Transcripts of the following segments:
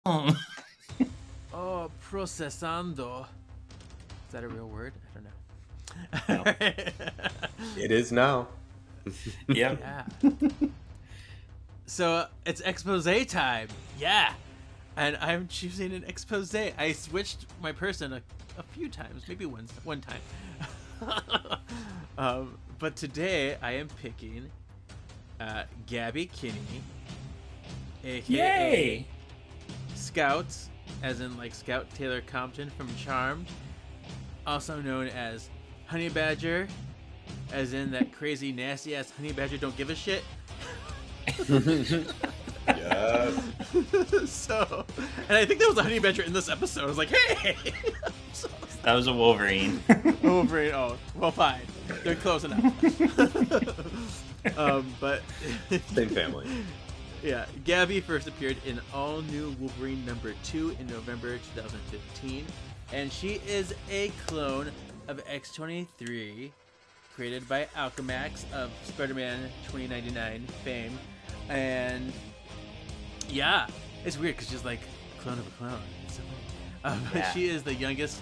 Um, Oh, procesando. Is that a real word? I no. don't know. It is now. Yep. Yeah. So it's expose time. Yeah. And I'm choosing an expose. I switched my person a few times, maybe one time. But today I am picking Gabby Kinney, aka Yay! Scout, as in like Scout Taylor Compton from Charmed, also known as Honey Badger, as in that crazy nasty ass Honey Badger don't give a shit. Yes. So, and I think there was a Honey Badger in this episode. I was like, hey! That was a Wolverine. Wolverine. Oh, well, fine. They're close enough. But Same family. yeah, Gabby first appeared in all new Wolverine #2 in November 2015, and she is a clone of X-23, created by Alchemax of Spider-Man 2099 fame, and yeah, it's weird because she's like a clone of a clone. It's so funny. Yeah. She is the youngest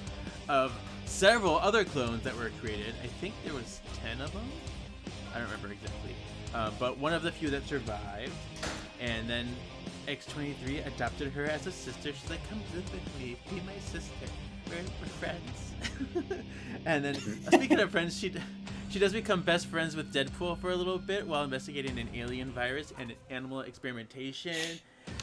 of several other clones that were created. I think there was 10 of them. I don't remember exactly. But one of the few that survived. And then X-23 adopted her as a sister. She's like, come live with me. Be my sister. We're friends. And then, speaking of friends, she does become best friends with Deadpool for a little bit while investigating an alien virus and animal experimentation.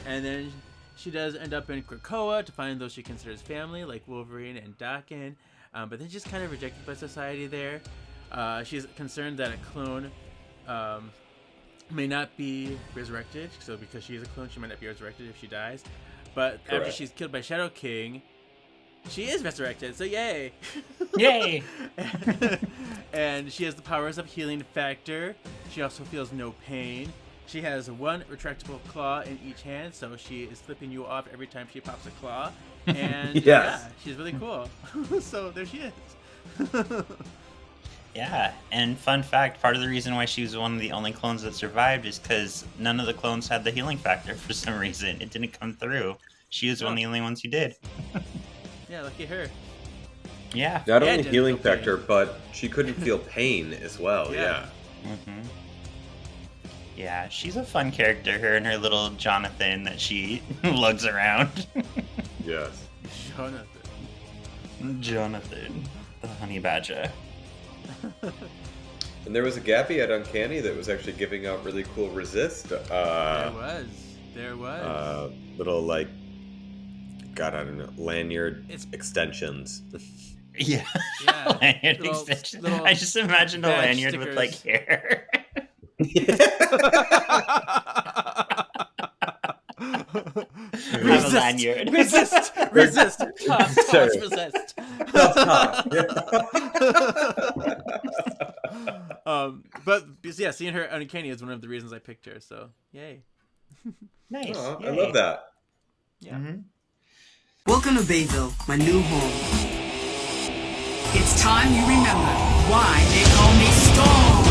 And then she does end up in Krakoa to find those she considers family, like Wolverine and Daken. But then she's kind of rejected by society there. She's concerned that a clone may not be resurrected. So because she is a clone, she might not be resurrected if she dies. But Correct. after she's killed by Shadow King, she is resurrected. So yay! Yay! And she has the powers of Healing Factor. She also feels no pain. She has one retractable claw in each hand, so she is flipping you off every time she pops a claw. And Yes. yeah, she's really cool. So there she is. Yeah, and fun fact, part of the reason why she was one of the only clones that survived is because none of the clones had the healing factor for some reason. It didn't come through. She was one of the only ones who did. Yeah, lucky her. Yeah. Not Yeah, only Jennifer healing Payne. factor, but she couldn't feel pain as well. Yeah. Yeah. hmm Yeah, she's a fun character, her and her little Jonathan that she lugs around. Yes. Jonathan. Jonathan, the honey badger. And there was a Gabby at Uncanny that was actually giving out really cool resist. There was. Little like, God, I don't know, lanyard It's- extensions. Yeah. Yeah. Lanyard Little- extension. little I just imagined a badge lanyard with like hair. Have a lanyard. Resist! Resist! Toss, Sorry. resist! But yeah, seeing her uncanny is one of the reasons I picked her, so yay. Nice. Aw, I Yay. love that. Yeah. Mhm. Welcome to Bayville, my new home. It's time you remember why they call me Storm.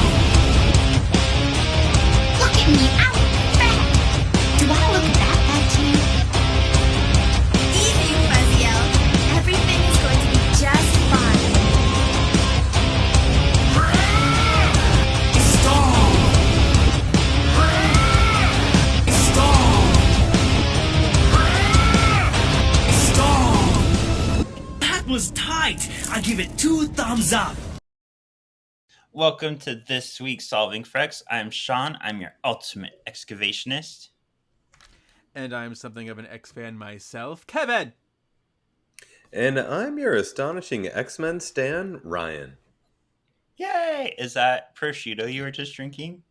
Look at me, I look fat. Do I look that bad to you? Easy, Fuzzy Elf. Everything is going to be just fine. Storm. Storm. Storm. That was tight. I give it 2 thumbs up. Welcome to this week's Solving Frex. I'm Sean. I'm your ultimate excavationist. And I'm something of an X-fan myself. Kevin! And I'm your astonishing X-Men stan, Ryan. Yay! Is that prosciutto you were just drinking?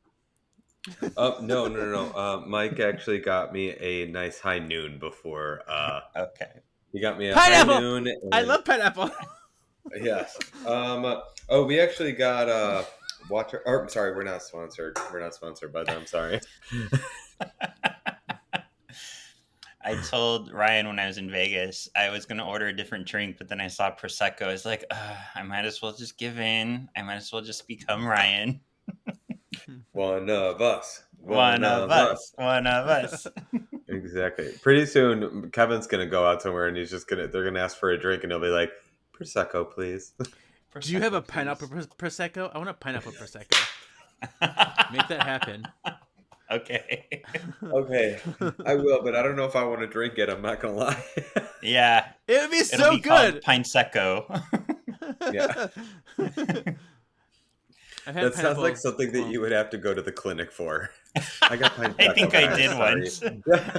No. Mike actually got me a nice high noon before. Okay. He got me a Pineapple! high noon. I love pineapple! Yes. We actually got water. Or sorry, we're not sponsored. We're not sponsored by them. Sorry. I told Ryan when I was in Vegas I was going to order a different drink, but then I saw Prosecco. I was like, I might as well just give in. I might as well just become Ryan. One of us. One of us. One of us. Exactly. Pretty soon, Kevin's gonna go out somewhere, and they're gonna ask for a drink, and he'll be like, "Prosecco, please." Do you have a Prosecco, pineapple please. prosecco? I want a pineapple prosecco. Make that happen. Okay. Okay, I will, but I don't know if I want to drink it. I'm not gonna lie. Yeah. It would be It'll so be called good. Pine Secco. Yeah. I've had That sounds like pineapple something that clone. you would have to go to the clinic for. I got pine I think I guys, did sorry. once.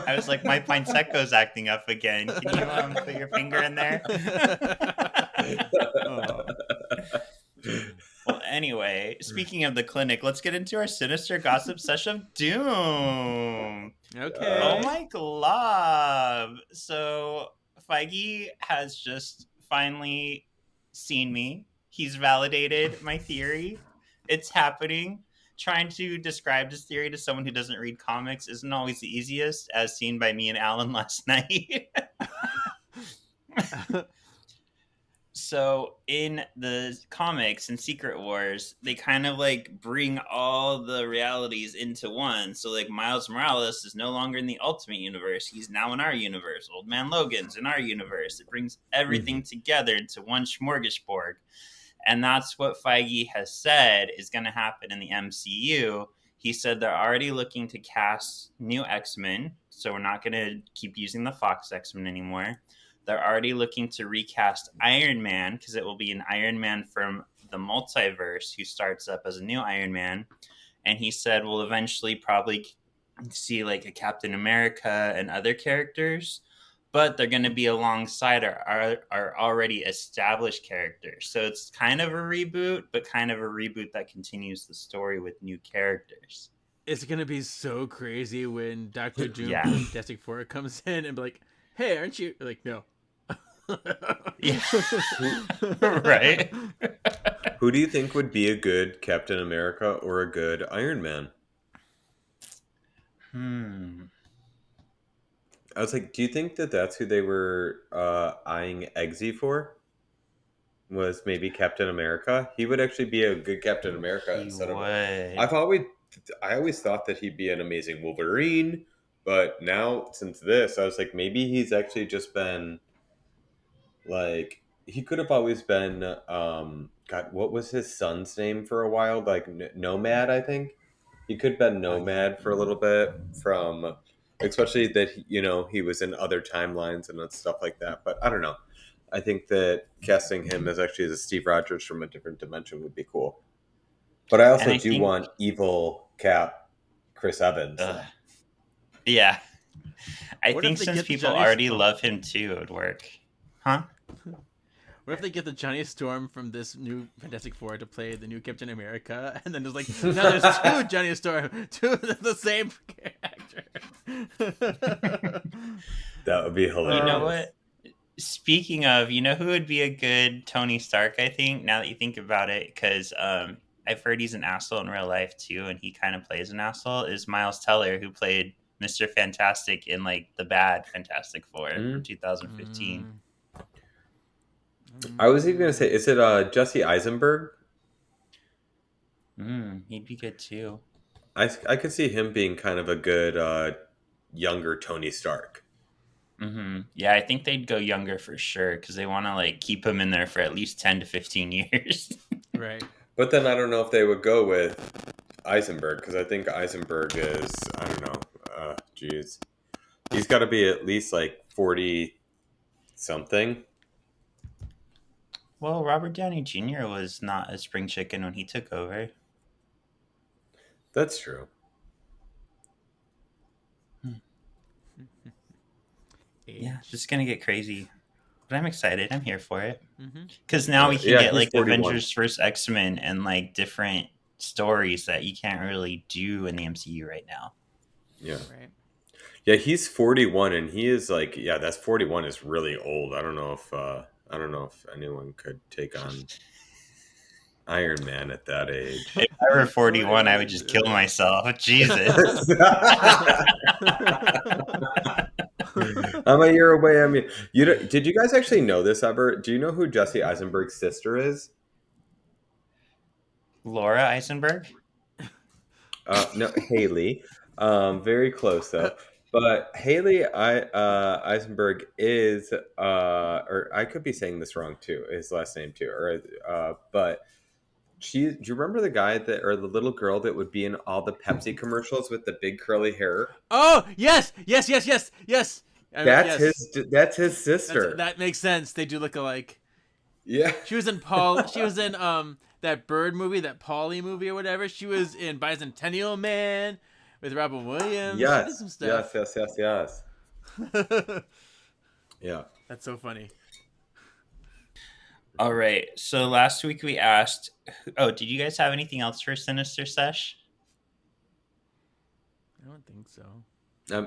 I was like, my Pine Secco's acting up again. Can you put your finger in there? Oh. Well, anyway, speaking of the clinic, let's get into our sinister gossip session of doom. Okay. Oh my glob. So Feige has just finally seen me. He's validated my theory. It's happening. Trying to describe this theory to someone who doesn't read comics isn't always the easiest, as seen by me and Alan last night. So in the comics and Secret Wars, they kind of like bring all the realities into one. So like Miles Morales is no longer in the Ultimate Universe. He's now in our universe. Old Man Logan's in our universe. It brings everything together into one smorgasbord. And that's what Feige has said is going to happen in the MCU. He said they're already looking to cast new X-Men. So we're not going to keep using the Fox X-Men anymore. They're already looking to recast Iron Man because it will be an Iron Man from the multiverse who starts up as a new Iron Man. And he said we'll eventually probably see like a Captain America and other characters, but they're going to be alongside our already established characters. So it's kind of a reboot, but kind of a reboot that continues the story with new characters. It's gonna be so crazy when Doctor Doom Yeah. from Fantastic Four comes in and be like, "Hey, aren't you?" Like, no. Yeah. Right? Who do you think would be a good Captain America or a good Iron Man? I was like, do you think that that's who they were eyeing Eggsy for? Was maybe Captain America? He would actually be a good Captain America He instead of. would. I always thought that he'd be an amazing Wolverine, but now since this, I was like, maybe he's actually just been like he could have always been. God, what was his son's name for a while? Like Nomad, I think. He could have been Nomad for a little bit from, especially that he was in other timelines and stuff like that. But I don't know. I think that casting him as actually as a Steve Rogers from a different dimension would be cool. But I also do want evil Cap Chris Evans. Yeah. I What think if they since get people Johnny already Storm? love him too, it would work. Huh? What if they get the Johnny Storm from this new Fantastic Four to play the new Captain America, and then there's like now there's two Johnny Storm, two of the same actor. That would be hilarious. You know what? Speaking of, you know who would be a good Tony Stark, I think, now that you think about it, because I've heard he's an asshole in real life too, and he kind of plays an asshole, is Miles Teller, who played Mr. Fantastic in like the bad Fantastic Four from 2015. I was even going to say, is it Jesse Eisenberg? He'd be good too. I could see him being kind of a good younger Tony Stark. Yeah, I think they'd go younger for sure because they want to like keep him in there for at least 10 to 15 years. Right. But then I don't know if they would go with Eisenberg because I think Eisenberg is, I don't know, geez. He's got to be at least like 40 something. Well, Robert Downey Jr. was not a spring chicken when he took over. That's true. Yeah, it's just gonna get crazy, but I'm excited. I'm here for it Mm-hmm. because now we can Yeah, get he's like 41. Avengers vs. X-Men and like different stories that you can't really do in the MCU right now. Yeah. Right. Yeah, he's 41 and he is like, yeah, that's 41 is really old. I don't know if anyone could take on Iron Man at that age. If I were 41, I would just kill myself. Jesus. I'm a year away. I mean, did you guys actually know this ever? Do you know who Jesse Eisenberg's sister is? Laura Eisenberg? No, Haley. Very close though. But Eisenberg is, or I could be saying this wrong too, his last name too, but do you remember the guy that, or the little girl that would be in all the Pepsi commercials with the big curly hair? Oh yes. That's his sister. That makes sense. They do look alike. Yeah. She was in that Bird movie, that Polly movie or whatever. She was in Bicentennial Man with Robin Williams. She did some stuff. Yes. Yeah. That's so funny. All right. So last week we asked, did you guys have anything else for Sinister Sesh? I don't think so.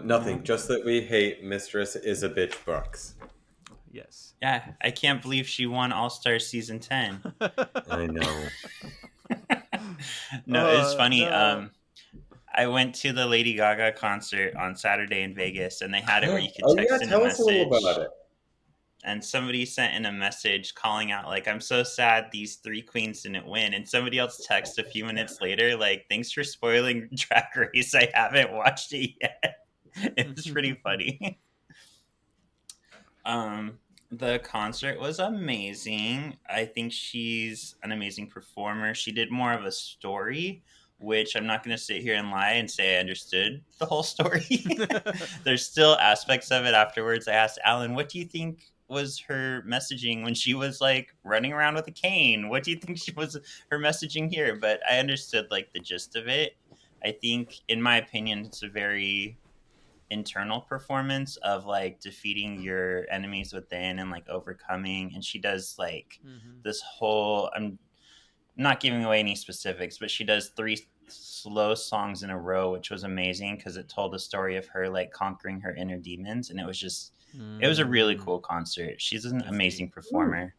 Nothing. Just that we hate Mistress is a bitch Bucks. Yes. Yeah, I can't believe she won All-Star Season 10. I know. No, it's funny. No. I went to the Lady Gaga concert on Saturday in Vegas, and they had it where you could text in tell a us a little message. about it. And somebody sent in a message calling out, like, I'm so sad these three queens didn't win. And somebody else texted a few minutes later, like, thanks for spoiling Drag Race. I haven't watched it yet. It was pretty funny. The concert was amazing. I think she's an amazing performer. She did more of a story, which I'm not going to sit here and lie and say I understood the whole story. There's still aspects of it afterwards. I asked Alan, what do you think was her messaging when she was like running around with a cane? What do you think was her messaging here? But I understood like the gist of it. I think, in my opinion, it's a very internal performance of like defeating your enemies within and like overcoming. And she does like this whole, I'm not giving away any specifics, but she does 3 slow songs in a row, which was amazing because it told a story of her like conquering her inner demons. And it was just, it was a really cool concert. She's an amazing performer.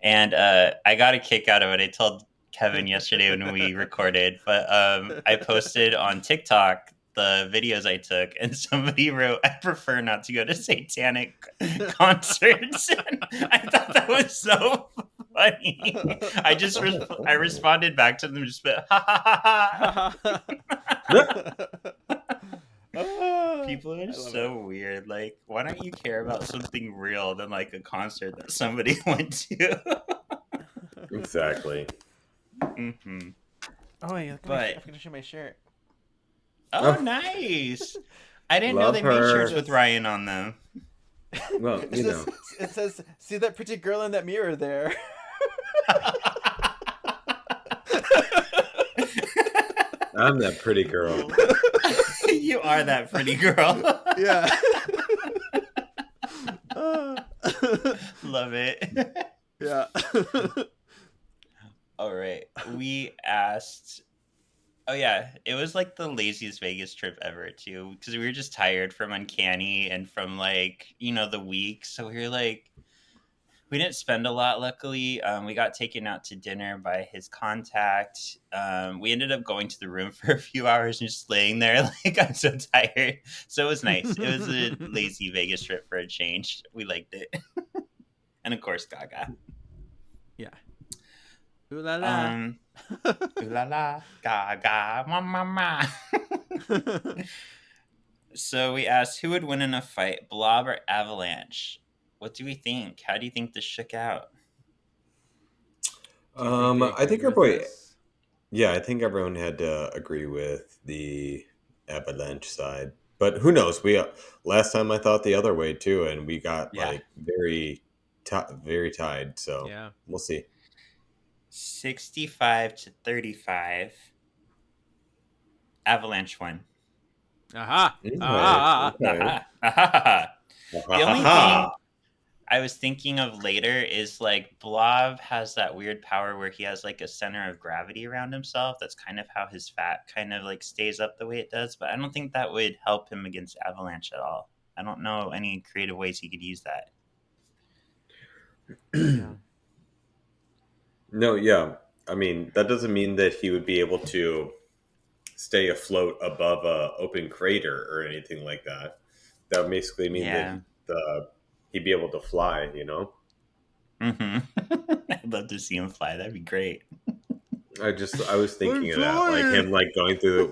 And I got a kick out of it. I told Kevin yesterday when we recorded, but I posted on TikTok the videos I took, and somebody wrote, I prefer not to go to satanic concerts. I thought that was so funny. I responded back to them just ha ha ha. People are so weird. Like, why don't you care about something real than like a concert that somebody went to? Exactly. Mm-hmm. Oh wait, I'm gonna show my shirt. Oh, nice! I didn't know they made shirts with Ryan on them. Well, you know. It says, "See that pretty girl in that mirror there." I'm that pretty girl. You are that pretty girl. Yeah. Love it. Yeah. All right. We asked. Oh, yeah. It was like the laziest Vegas trip ever, too, because we were just tired from Uncanny and from, like, the week. So we were like, we didn't spend a lot, luckily. We got taken out to dinner by his contact. We ended up going to the room for a few hours and just laying there. Like, I'm so tired. So it was nice. It was a lazy Vegas trip for a change. We liked it. And, of course, Gaga. Yeah. Ooh la la. Ooh la la. Gaga. Ma ma ma. So we asked, who would win in a fight, Blob or Avalanche? What do we think? How do you think this shook out? I think I think everyone had to agree with the Avalanche side. But who knows? Last time I thought the other way too, and we got like very tied. So yeah, we'll see. 65-35. Avalanche won. Aha! Okay. Aha! The only thing I was thinking of later is like Blob has that weird power where he has like a center of gravity around himself. That's kind of how his fat kind of like stays up the way it does. But I don't think that would help him against Avalanche at all. I don't know any creative ways he could use that. No, yeah. I mean, that doesn't mean that he would be able to stay afloat above a open crater or anything like that. That would basically mean that he'd be able to fly, Mm-hmm. I'd love to see him fly. That'd be great. I was thinking of that, like him, like going through.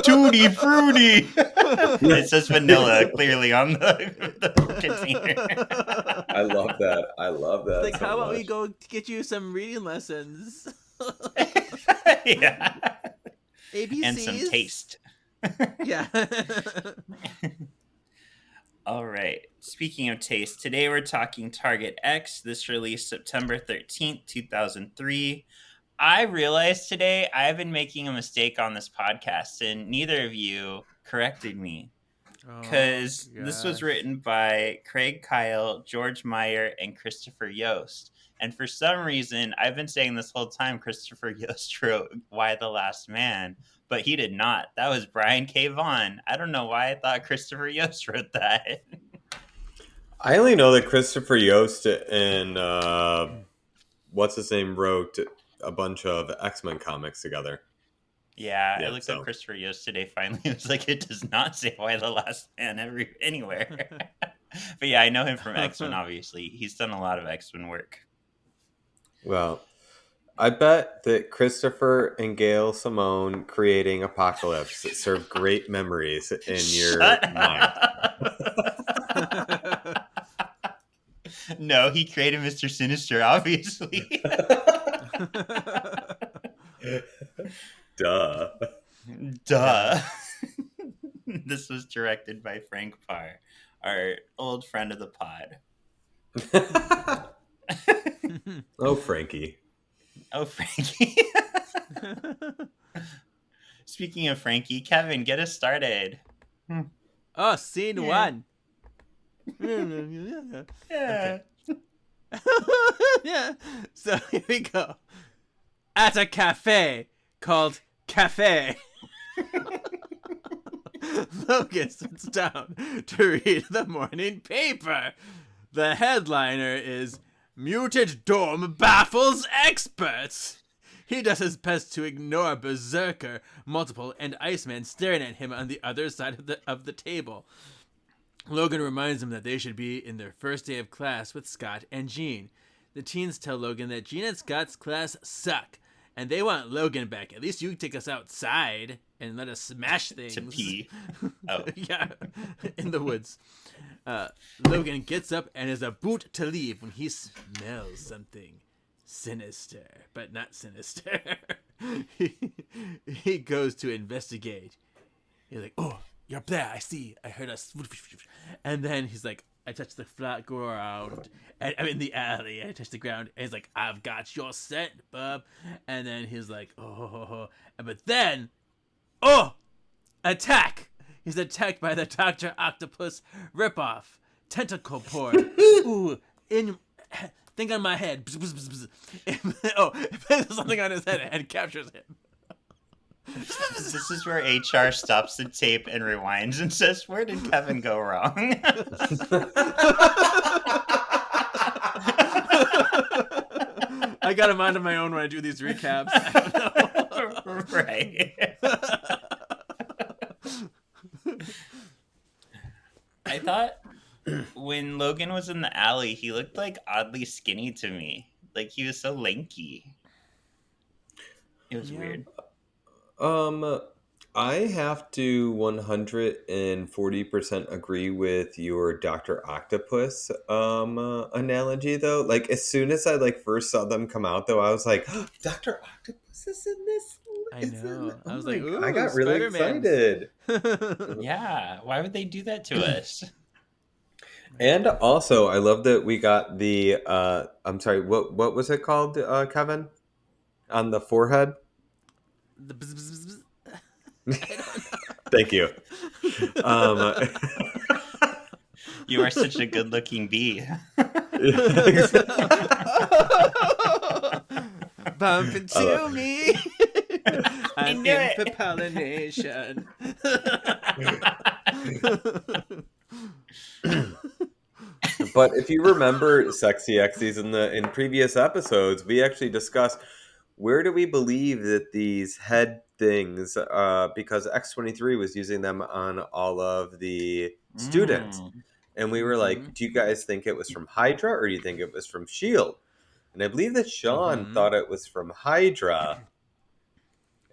Tutti fruity. It says vanilla clearly on the container. I love that. I love that. Like, so how about we much. go get you some reading lessons? Yeah. ABCs? And some taste. Yeah. All right. Speaking of taste, today we're talking Target X. This released September 13th, 2003. I realized today I've been making a mistake on this podcast, and neither of you corrected me. Because this was written by Craig Kyle, George Meyer, and Christopher Yost. And for some reason, I've been saying this whole time Christopher Yost wrote Why the Last Man, but he did not. That was Brian K. Vaughan. I don't know why I thought Christopher Yost wrote that. I only know that Christopher Yost and what's his name wrote a bunch of X-Men comics together. Yeah, I looked up Christopher Yost today. Finally, it was like it does not say Why the Last Man anywhere. But yeah, I know him from X-Men. Obviously, he's done a lot of X-Men work. Well, I bet that Christopher and Gail Simone creating Apocalypse serve great memories in your mind. No, he created Mr. Sinister, obviously. Duh. This was directed by Frank Parr, our old friend of the pod. Oh, Frankie. Oh, Frankie. Speaking of Frankie, Kevin, get us started. Oh, scene one. Yeah. Yeah. So here we go. At a cafe called Cafe. Logan sits down to read the morning paper. The headliner is Mutant Dorm Baffles Experts. He does his best to ignore Berserker, Multiple, and Iceman staring at him on the other side of the table. Logan reminds them that they should be in their first day of class with Scott and Jean. The teens tell Logan that Jean and Scott's class suck, and they want Logan back. At least you take us outside and let us smash things. To pee. Oh. Yeah, in the woods. Logan gets up and is about to leave when he smells something sinister, but not sinister. He goes to investigate. He's like, oh, you're up there. I see. I heard us. And then he's like, I touched the flat ground. And I'm in the alley. I touched the ground. And he's like, I've got your scent, bub. And then he's like, oh. But then, attack. He's attacked by the Dr. Octopus ripoff. Tentacle port. Ooh, thing on my head. It places something on his head and captures him. This is where HR stops the tape and rewinds and says, where did Kevin go wrong? I got a mind of my own when I do these recaps. Right. I thought when Logan was in the alley, he looked like oddly skinny to me. Like he was so lanky. It was weird. I have to 140% agree with your Dr. Octopus analogy though. Like as soon as I first saw them come out though, I was like, oh, Dr. Octopus is in this. I know. I was like, ooh, I got really excited. Yeah, why would they do that to us? And also, I love that we got the I'm sorry, what was it called, Kevin? On the forehead? The bzz, bzz, bzz. Thank you. You are such a good-looking bee. Bump into me. I'm knew in it. for pollination. But if you remember Sexy Xy's in previous episodes, we actually discussed where do we believe that these head things, because X-23 was using them on all of the students. And we were like, do you guys think it was from Hydra or do you think it was from S.H.I.E.L.D.? And I believe that Sean thought it was from Hydra.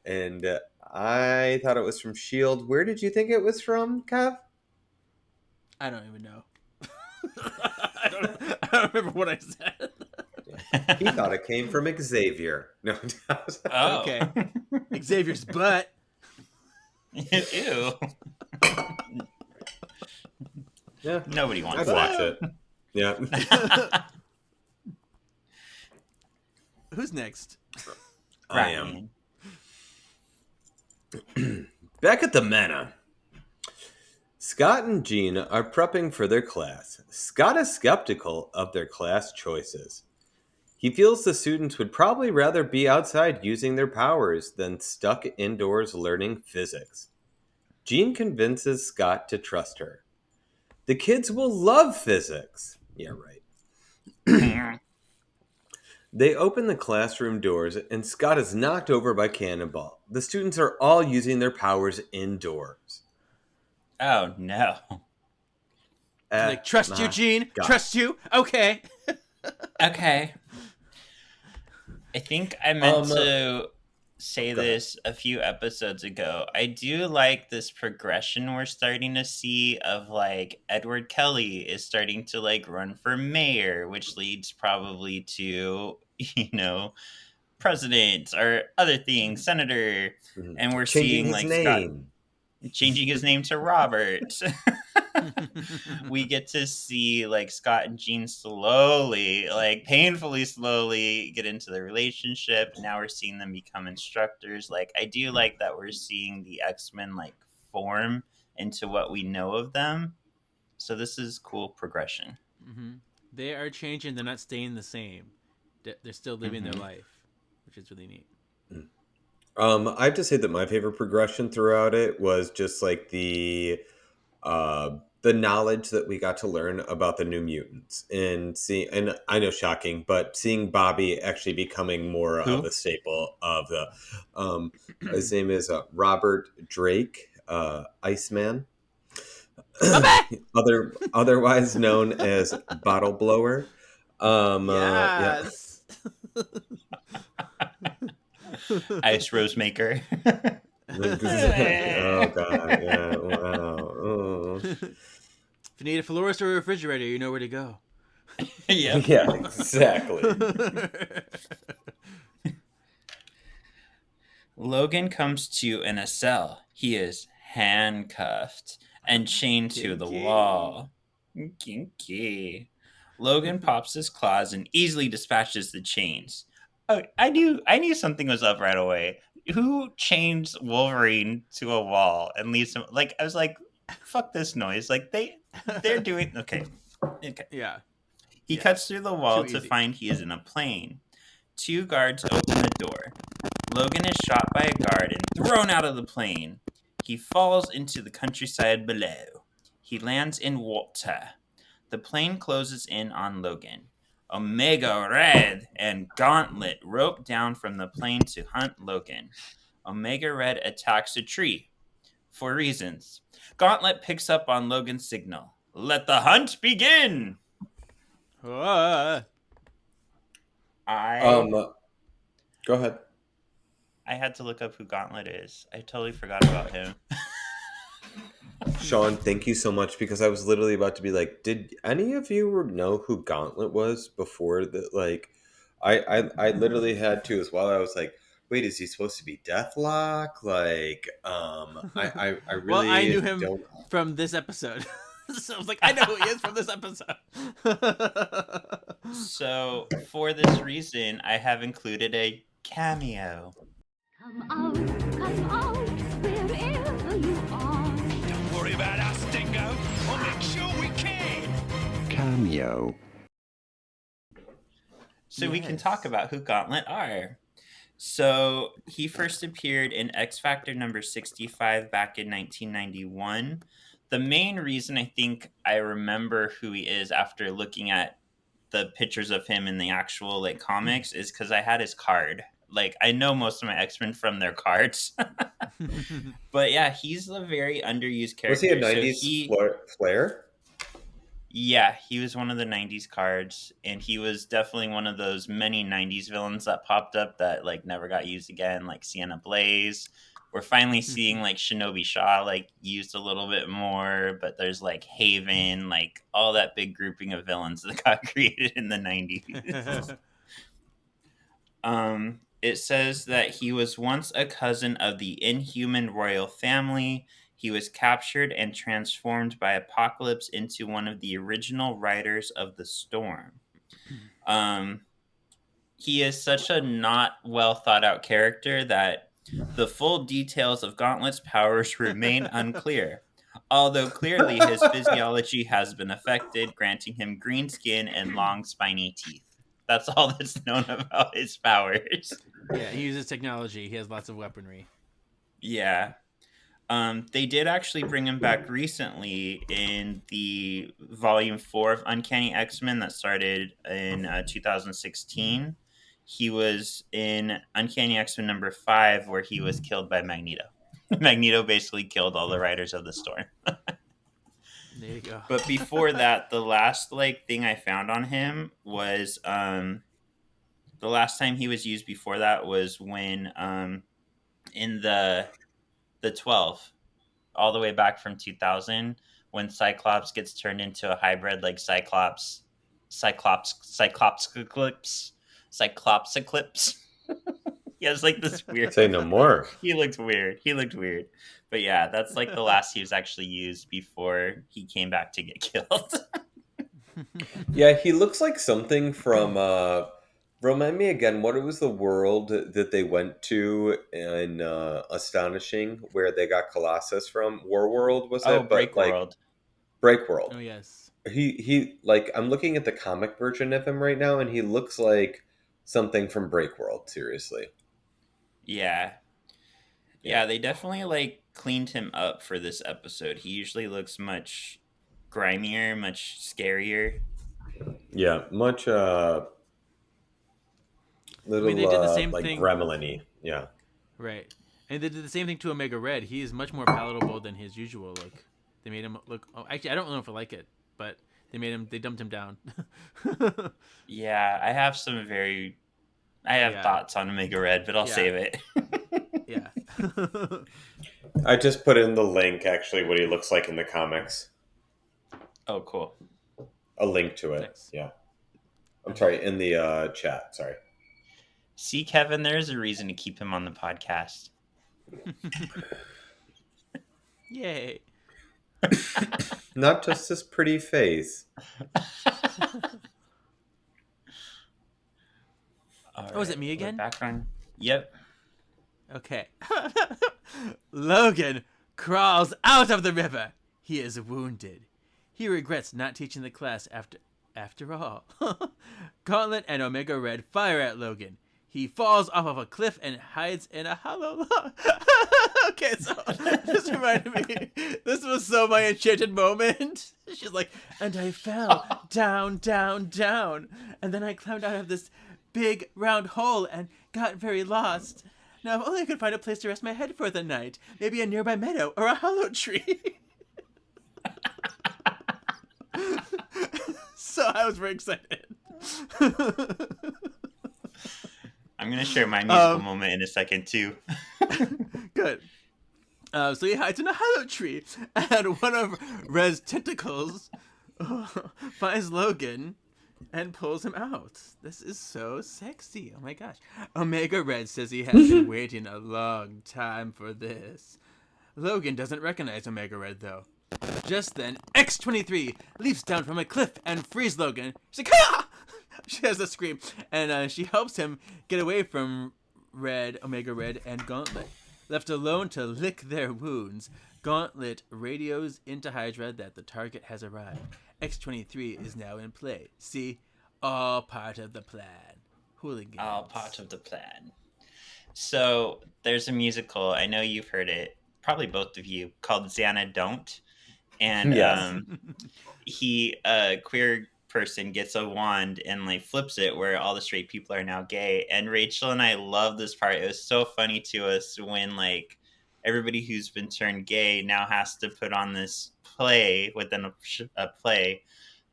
And I thought it was from S.H.I.E.L.D. Where did you think it was from, Kev? I don't even know. I don't remember what I said. He thought it came from Xavier. No. Oh. Okay. Xavier's butt. Ew. Yeah. Nobody wants I'd that. watch it. Yeah. Who's next? I am. Back at the manor, Scott and Jean are prepping for their class. Scott is skeptical of their class choices. He feels the students would probably rather be outside using their powers than stuck indoors learning physics. Jean convinces Scott to trust her. The kids will love physics. Yeah, right. They open the classroom doors, and Scott is knocked over by Cannonball. The students are all using their powers indoors. Oh, no. Like, trust you, Jean? God. Trust you? Okay. Okay. I think I meant to say this a few episodes ago. I do like this progression we're starting to see of, like, Edward Kelly is starting to, like, run for mayor, which leads probably to, you know, president or other things, senator. And we're seeing, like, Scott changing his name to Robert. We get to see, like, Scott and Jean slowly, like, painfully slowly get into the relationship. Now we're seeing them become instructors. Like, I do like that we're seeing the X-Men, like, form into what we know of them. So this is cool progression. Mm-hmm. They are changing. They're not staying the same. They're still living their life, which is really neat. I have to say that my favorite progression throughout it was just like the knowledge that we got to learn about the New Mutants and I know, shocking, but seeing Bobby actually becoming more of a staple of the his name is Robert Drake, Iceman, otherwise known as Bottle Blower. Yes. Ice Rose Maker. Oh god, yeah, wow. Oh. If you need a florist or a refrigerator, you know where to go. Yeah. Yeah, exactly. Logan comes to in a cell. He is handcuffed and chained to the wall. Kinky. Logan pops his claws and easily dispatches the chains. Oh, I knew something was up right away. Who chains Wolverine to a wall and leaves him? Like, I was like, fuck this noise. Like, they're doing okay. Yeah. He cuts through the wall to find he is in a plane. Two guards open the door. Logan is shot by a guard and thrown out of the plane. He falls into the countryside below. He lands in water. The plane closes in on Logan. Omega Red and Gauntlet rope down from the plane to hunt Logan. Omega Red attacks a tree. For reasons. Gauntlet picks up on Logan's signal. Let the hunt begin! Go ahead. I had to look up who Gauntlet is. I totally forgot about him. Sean, thank you so much, because I was literally about to be like, did any of you know who Gauntlet was before that? Like, I literally had to as well. I was like, wait, is he supposed to be Deathlock? Like, I really well, I knew him from this episode. So I was like, I know who he is from this episode. So, for this reason, I have included a cameo. Come out, wherever you are. Don't worry about us, Dingo. We'll make sure we can. Cameo. So we can talk about who Gauntlet are. So he first appeared in X Factor number 65 back in 1991. The main reason I think I remember who he is after looking at the pictures of him in the actual like comics is because I had his card. Like, I know most of my X-Men from their cards. But yeah, he's a very underused character. Was he a 90s Flair? Yeah, he was one of the 90s cards, and he was definitely one of those many 90s villains that popped up that like never got used again, like Sienna Blaze, We're finally seeing like Shinobi Shaw like used a little bit more, but there's like Haven, like all that big grouping of villains that got created in the 90s. It says that he was once a cousin of the Inhuman royal family. He was captured and transformed by Apocalypse into one of the original riders of the storm. He is such a not well thought out character that the full details of Gauntlet's powers remain unclear. Although clearly his physiology has been affected, granting him green skin and long spiny teeth. That's all that's known about his powers. Yeah, he uses technology. He has lots of weaponry. Yeah. They did actually bring him back recently in the Volume 4 of Uncanny X-Men that started in 2016. He was in Uncanny X-Men number 5, where he was killed by Magneto. Magneto basically killed all the Riders of the Storm. There you go. But before that, the last like thing I found on him was the last time he was used before that was when in the 12, all the way back from 2000, when Cyclops gets turned into a hybrid like Cyclops Eclipse. He has like this weird. Say no more. He looked weird. But yeah, that's like the last he was actually used before he came back to get killed. Yeah, he looks like something from. Remind me again, what was the world that they went to in Astonishing, where they got Colossus from? War World, was it? Oh, Break World. Break World. Oh yes. He like, I'm looking at the comic version of him right now, and he looks like something from Break World. Seriously. Yeah. Yeah, they definitely like cleaned him up for this episode. He usually looks much grimier, much scarier. Yeah, much little they did the same like thing. gremlin-y. Yeah. Right. And they did the same thing to Omega Red. He is much more palatable than his usual look. They made him look. Oh, actually, I don't know if I like it, but they dumped him down. Yeah, I have thoughts on Omega Red, but I'll save it. Yeah. I just put in the link, actually, what he looks like in the comics. Oh, cool. A link to it. Nice. Yeah. I'm sorry, in the chat. Sorry. See, Kevin, there's a reason to keep him on the podcast. Yay. Not just his pretty face. Oh, is it me again? Background. Yep. Okay. Logan crawls out of the river. He is wounded. He regrets not teaching the class after all. Gauntlet and Omega Red fire at Logan. He falls off of a cliff and hides in a hollow log. Okay, so this reminded me. This was so my enchanted moment. She's like, and I fell down, down, down. And then I climbed out of this big round hole and got very lost. Now, if only I could find a place to rest my head for the night. Maybe a nearby meadow or a hollow tree. So I was very excited. I'm going to share my musical moment in a second, too. Good. So he hides in a hollow tree, and one of Red's tentacles finds Logan and pulls him out. This is so sexy. Oh my gosh. Omega Red says he has been waiting a long time for this. Logan doesn't recognize Omega Red, though. Just then, X-23 leaps down from a cliff and frees Logan. She's like, ah! She has a scream, and she helps him get away from Omega Red, and Gauntlet. Left alone to lick their wounds, Gauntlet radios into Hydra that the target has arrived. X-23 is now in play. See? All part of the plan. Hooligans. All part of the plan. So, there's a musical, I know you've heard it, probably both of you, called Xana Don't. And Yes. a queer person gets a wand and like flips it where all the straight people are now gay. And Rachel and I love this part. It was so funny to us when like everybody who's been turned gay now has to put on this play within a play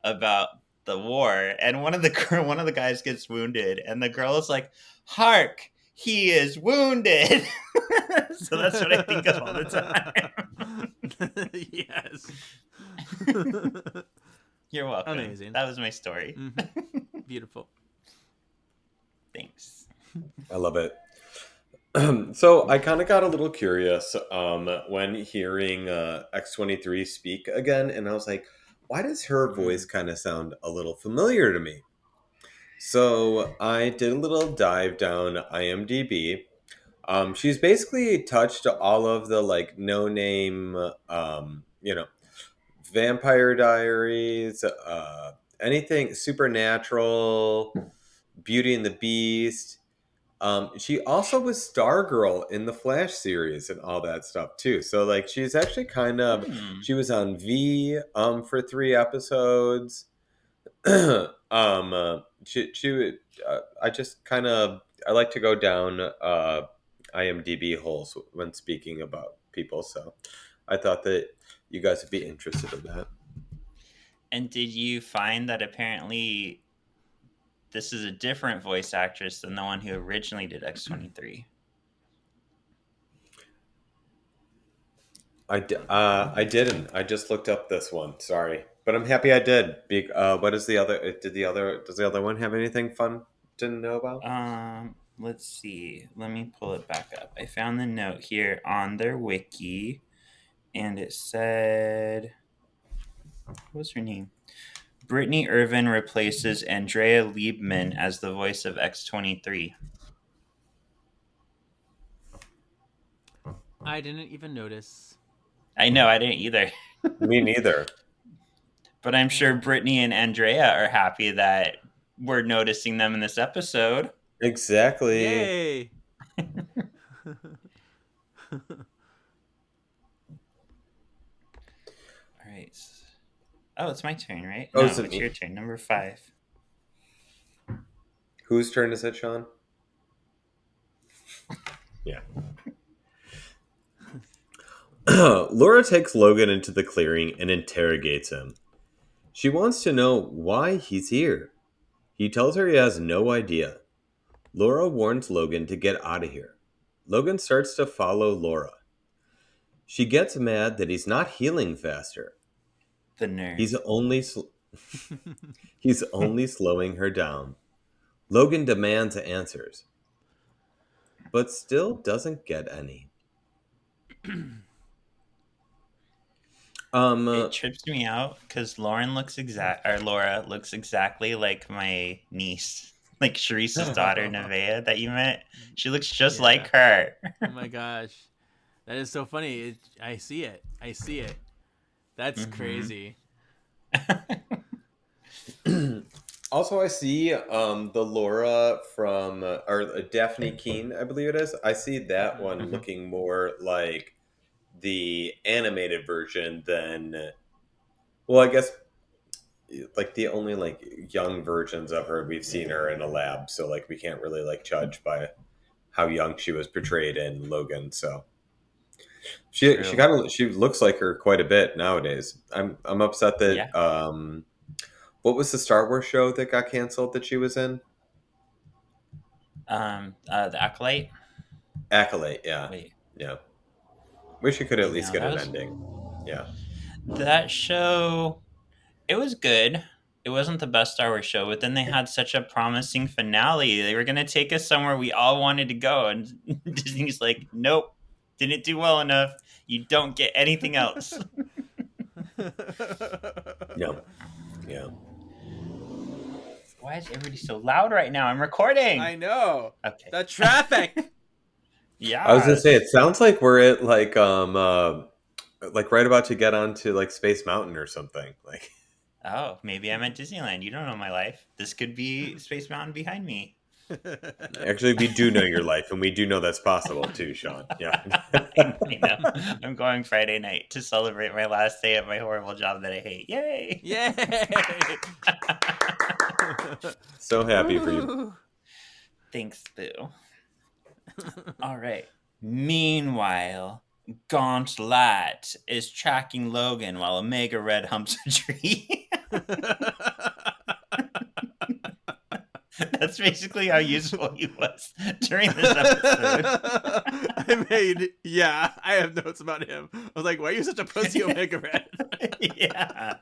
about the war. And one of the guys gets wounded, and the girl is like, "Hark! he is wounded. So that's what I think of all the time. Yes. You're welcome. Amazing. That was my story. Beautiful. Thanks. I love it. So I kind of got a little curious when hearing X-23 speak again, and I was like, why does her voice kind of sound a little familiar to me? So I did a little dive down IMDb. She's basically touched all of the like no-name, Vampire Diaries, anything supernatural, Beauty and the Beast. She also was Stargirl in the Flash series and all that stuff too. So like she's actually kind of she was on V for 3 episodes. She would I just kind of I like to go down IMDb holes when speaking about people. So I thought that you guys would be interested in that. And did you find that apparently this is a different voice actress than the one who originally did X-23? I didn't. I just looked up this one. Sorry, but I'm happy I did. What is the other? Does the other one have anything fun to know about? Let's see. Let me pull it back up. I found the note here on their wiki, and it said, what was her name? Brittany Irvin replaces Andrea Liebman as the voice of X-23. I didn't even notice. I know, I didn't either. Me neither. But I'm sure Brittany and Andrea are happy that we're noticing them in this episode. Exactly. Yay! All right. Oh, it's my turn, right? Oh, No, is it it's me? your turn. Number 5. Whose turn is it, Sean? Yeah. Laura takes Logan into the clearing and interrogates him. She wants to know why he's here. He tells her he has no idea. Laura warns Logan to get out of here. Logan starts to follow Laura. She gets mad that he's not healing faster. The nerd. He's only slowing her down. Logan demands answers, but still doesn't get any. It trips me out because Laura looks exactly like my niece, like Sharice's daughter, Nevaeh, that you met. She looks just like her. Oh my gosh, that is so funny. I see it. That's crazy. Also, I see the Laura from or Daphne Keene, I believe it is. I see that one looking more like the animated version than, well, I guess like the only like young versions of her we've seen her in a lab, so like we can't really like judge by how young she was portrayed in Logan. So she she looks like her quite a bit nowadays. I'm upset that what was the Star Wars show that got canceled that she was in? The Acolyte. Acolyte, yeah. Wait. Yeah. Wish you could at least No, get an ending. Yeah. That show, it was good. It wasn't the best Star Wars show, but then they had such a promising finale. They were going to take us somewhere we all wanted to go, and Disney's like, nope, didn't do well enough. You don't get anything else. Yeah. Yeah. Why is everybody so loud right now? I'm recording. I know. Okay. The traffic. Yeah. I was gonna say it sounds like we're at like right about to get onto like Space Mountain or something. Like Oh, maybe I'm at Disneyland. You don't know my life. This could be Space Mountain behind me. actually we do know your life and we do know that's possible too, Sean. Yeah. I know. I'm going Friday night to celebrate my last day at my horrible job that I hate. Yay! Yay! So happy for you. Thanks, Boo. All right. Meanwhile, Gauntlet is tracking Logan while Omega Red humps a tree. That's basically how useful he was during this episode. I have notes about him. I was like, why are you such a pussy, Omega Red? Yeah.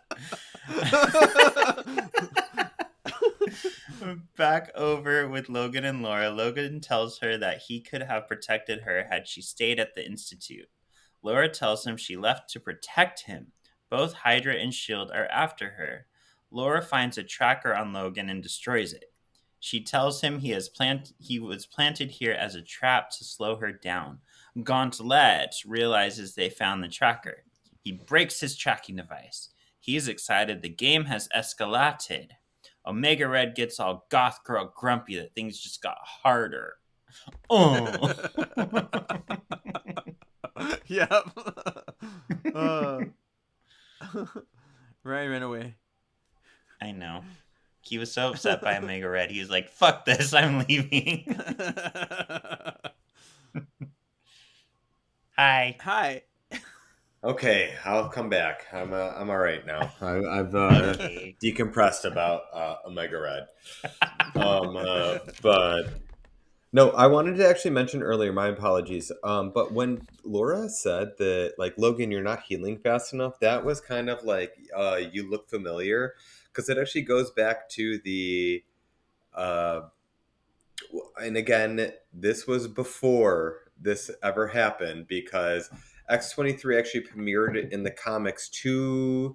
Back over with Logan and Laura, Logan tells her that he could have protected her had she stayed at the Institute. Laura tells him she left to protect him. Both Hydra and S.H.I.E.L.D. are after her. Laura finds a tracker on Logan and destroys it. She tells him he was planted here as a trap to slow her down. Gauntlet realizes they found the tracker. He breaks his tracking device. He's excited the game has escalated. Omega Red gets all goth girl grumpy that things just got harder. Oh. Yep. Ryan ran away. I know. He was so upset by Omega Red. He was like, fuck this, I'm leaving. Hi. Hi. Okay, I'll come back. I'm all right now. I've Okay. decompressed about Omega Red. But no, I wanted to actually mention earlier. My apologies. But when Laura said that, like, Logan, you're not healing fast enough, that was kind of like, you look familiar, because it actually goes back to the. And again, this was before this ever happened, because X-23 actually premiered in the comics 3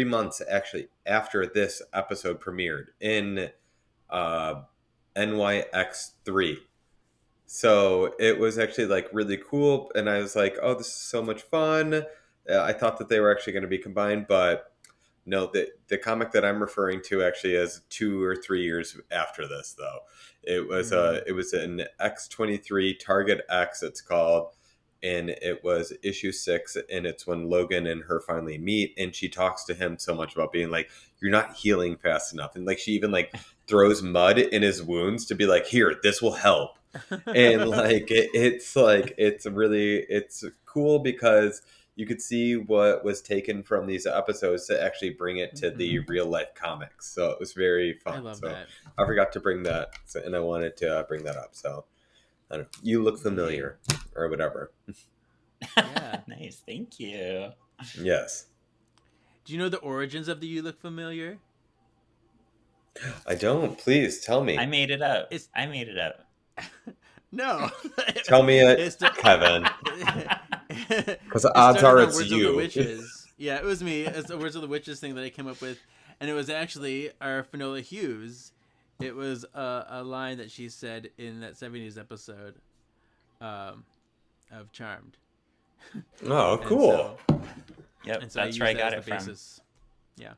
months actually after this episode premiered in NYX3. So it was actually like really cool, and I was like, oh, this is so much fun. I thought that they were actually going to be combined, but no, the comic that I'm referring to actually is 2 or 3 years after this, though. It was an X-23 Target X, it's called, and it was issue 6, and it's when Logan and her finally meet, and she talks to him so much about being like, you're not healing fast enough, and like she even like throws mud in his wounds to be like, here, this will help. And like it's cool because you could see what was taken from these episodes to actually bring it to the real life comics. So it was very fun. I love so that. I forgot to bring that, and I wanted to bring that up. So I don't know, you look familiar or whatever. Yeah. Nice, thank you. Yes. Do you know the origins of the You Look Familiar? I don't. Please tell me. I made it up. It's- I made it up. No. Tell me it, It's the- Kevin. Because It odds started are on it's Words of you. the Witches. Yeah, it was me. It's the Words of the Witches thing that I came up with, and it was actually our Finola Hughes. It was a line that she said in that 70s episode of Charmed. Oh, And cool. Yep, And so that's used where I that got as it the from. basis. Yeah.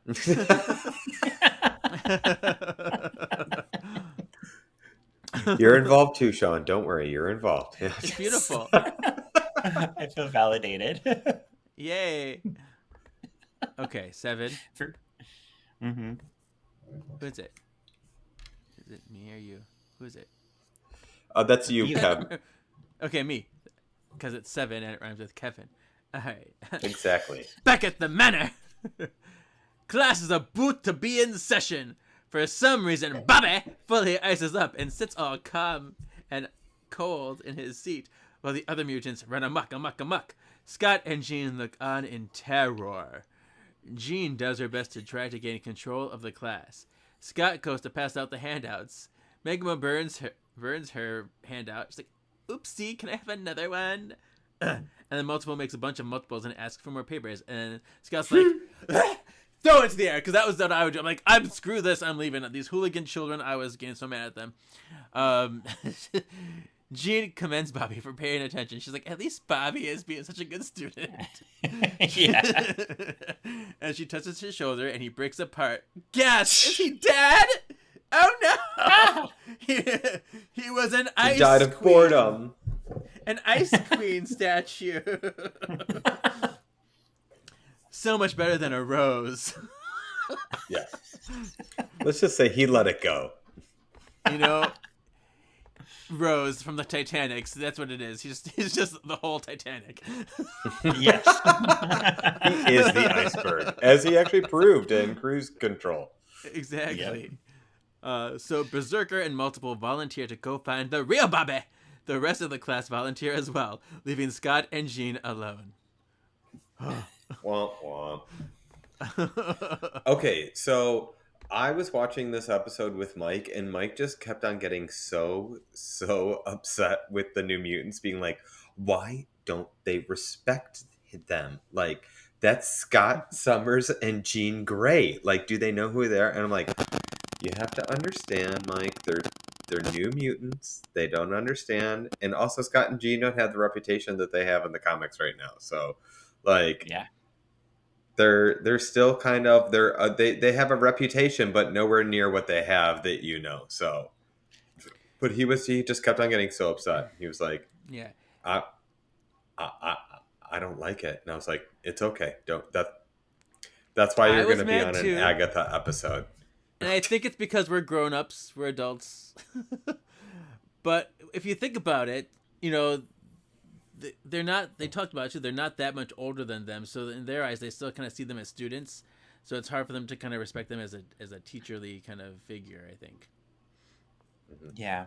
You're involved too, Sean. Don't worry. You're involved. It's beautiful. I feel validated. Yay. Okay, 7. Mm-hmm. Who is it? Is it me or you? Who is it? That's you, Kev. Okay, me. Because it's 7 and it rhymes with Kevin. All right. Exactly. Back at the manor. Class is about to be in session. For some reason, Bobby fully ices up and sits all calm and cold in his seat while the other mutants run amok. Scott and Jean look on in terror. Jean does her best to try to gain control of the class. Scott goes to pass out the handouts. Megma burns her handout. She's like, oopsie, can I have another one? And then Multiple makes a bunch of multiples and asks for more papers. And Scott's like, throw it to the air, because that was what I would do. I'm like, screw this, I'm leaving. These hooligan children, I was getting so mad at them. Jean commends Bobby for paying attention. She's like, at least Bobby is being such a good student. Yeah. And she touches his shoulder and he breaks apart. Gasp! Is he dead? Oh no! He was an ice He died of queen. boredom. An ice queen statue. So much better than a rose. Yeah. Let's just say he let it go. You know, Rose from the Titanic. So that's what it is. He's just the whole Titanic. Yes. He is the iceberg, as he actually proved in Cruise Control. Exactly. So Berserker and multiple volunteer to go find the real Bobby. The rest of the class volunteer as well, leaving Scott and Jean alone. Womp womp. Okay, so I was watching this episode with Mike, and Mike just kept on getting so upset with the New Mutants, being like, why don't they respect them? Like, that's Scott Summers and Jean Grey. Like, do they know who they are? And I'm like, you have to understand, Mike, they're New Mutants. They don't understand. And also, Scott and Jean don't have the reputation that they have in the comics right now. So, like... Yeah. They're still kind of they have a reputation, but nowhere near what they have that you know. So, but he just kept on getting so upset. He was like, Yeah. I don't like it, and I was like, it's okay. That's why I you're going was to be mad on too. an Agatha episode. And I think it's because we're grown-ups, we're adults. But if you think about it, you know, they're not, they talked about it too, they're not that much older than them, so in their eyes they still kind of see them as students, so it's hard for them to kind of respect them as a teacherly kind of figure, I think. Yeah.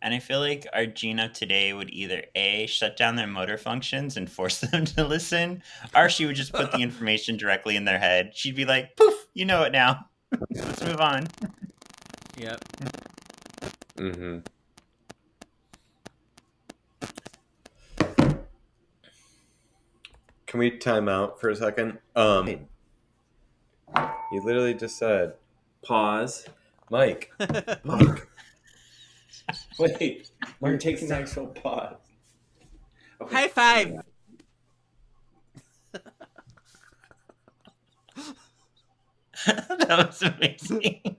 And I feel like our Gene of today would either A, shut down their motor functions and force them to listen, or she would just put the information directly in their head. She'd be like, poof, you know it now. Let's move on. Yep. Mm-hmm. Can we time out for a second? You literally just said, pause. Mike. Mike. Wait, we're Mike, taking an actual pause. Okay. High five! That was amazing.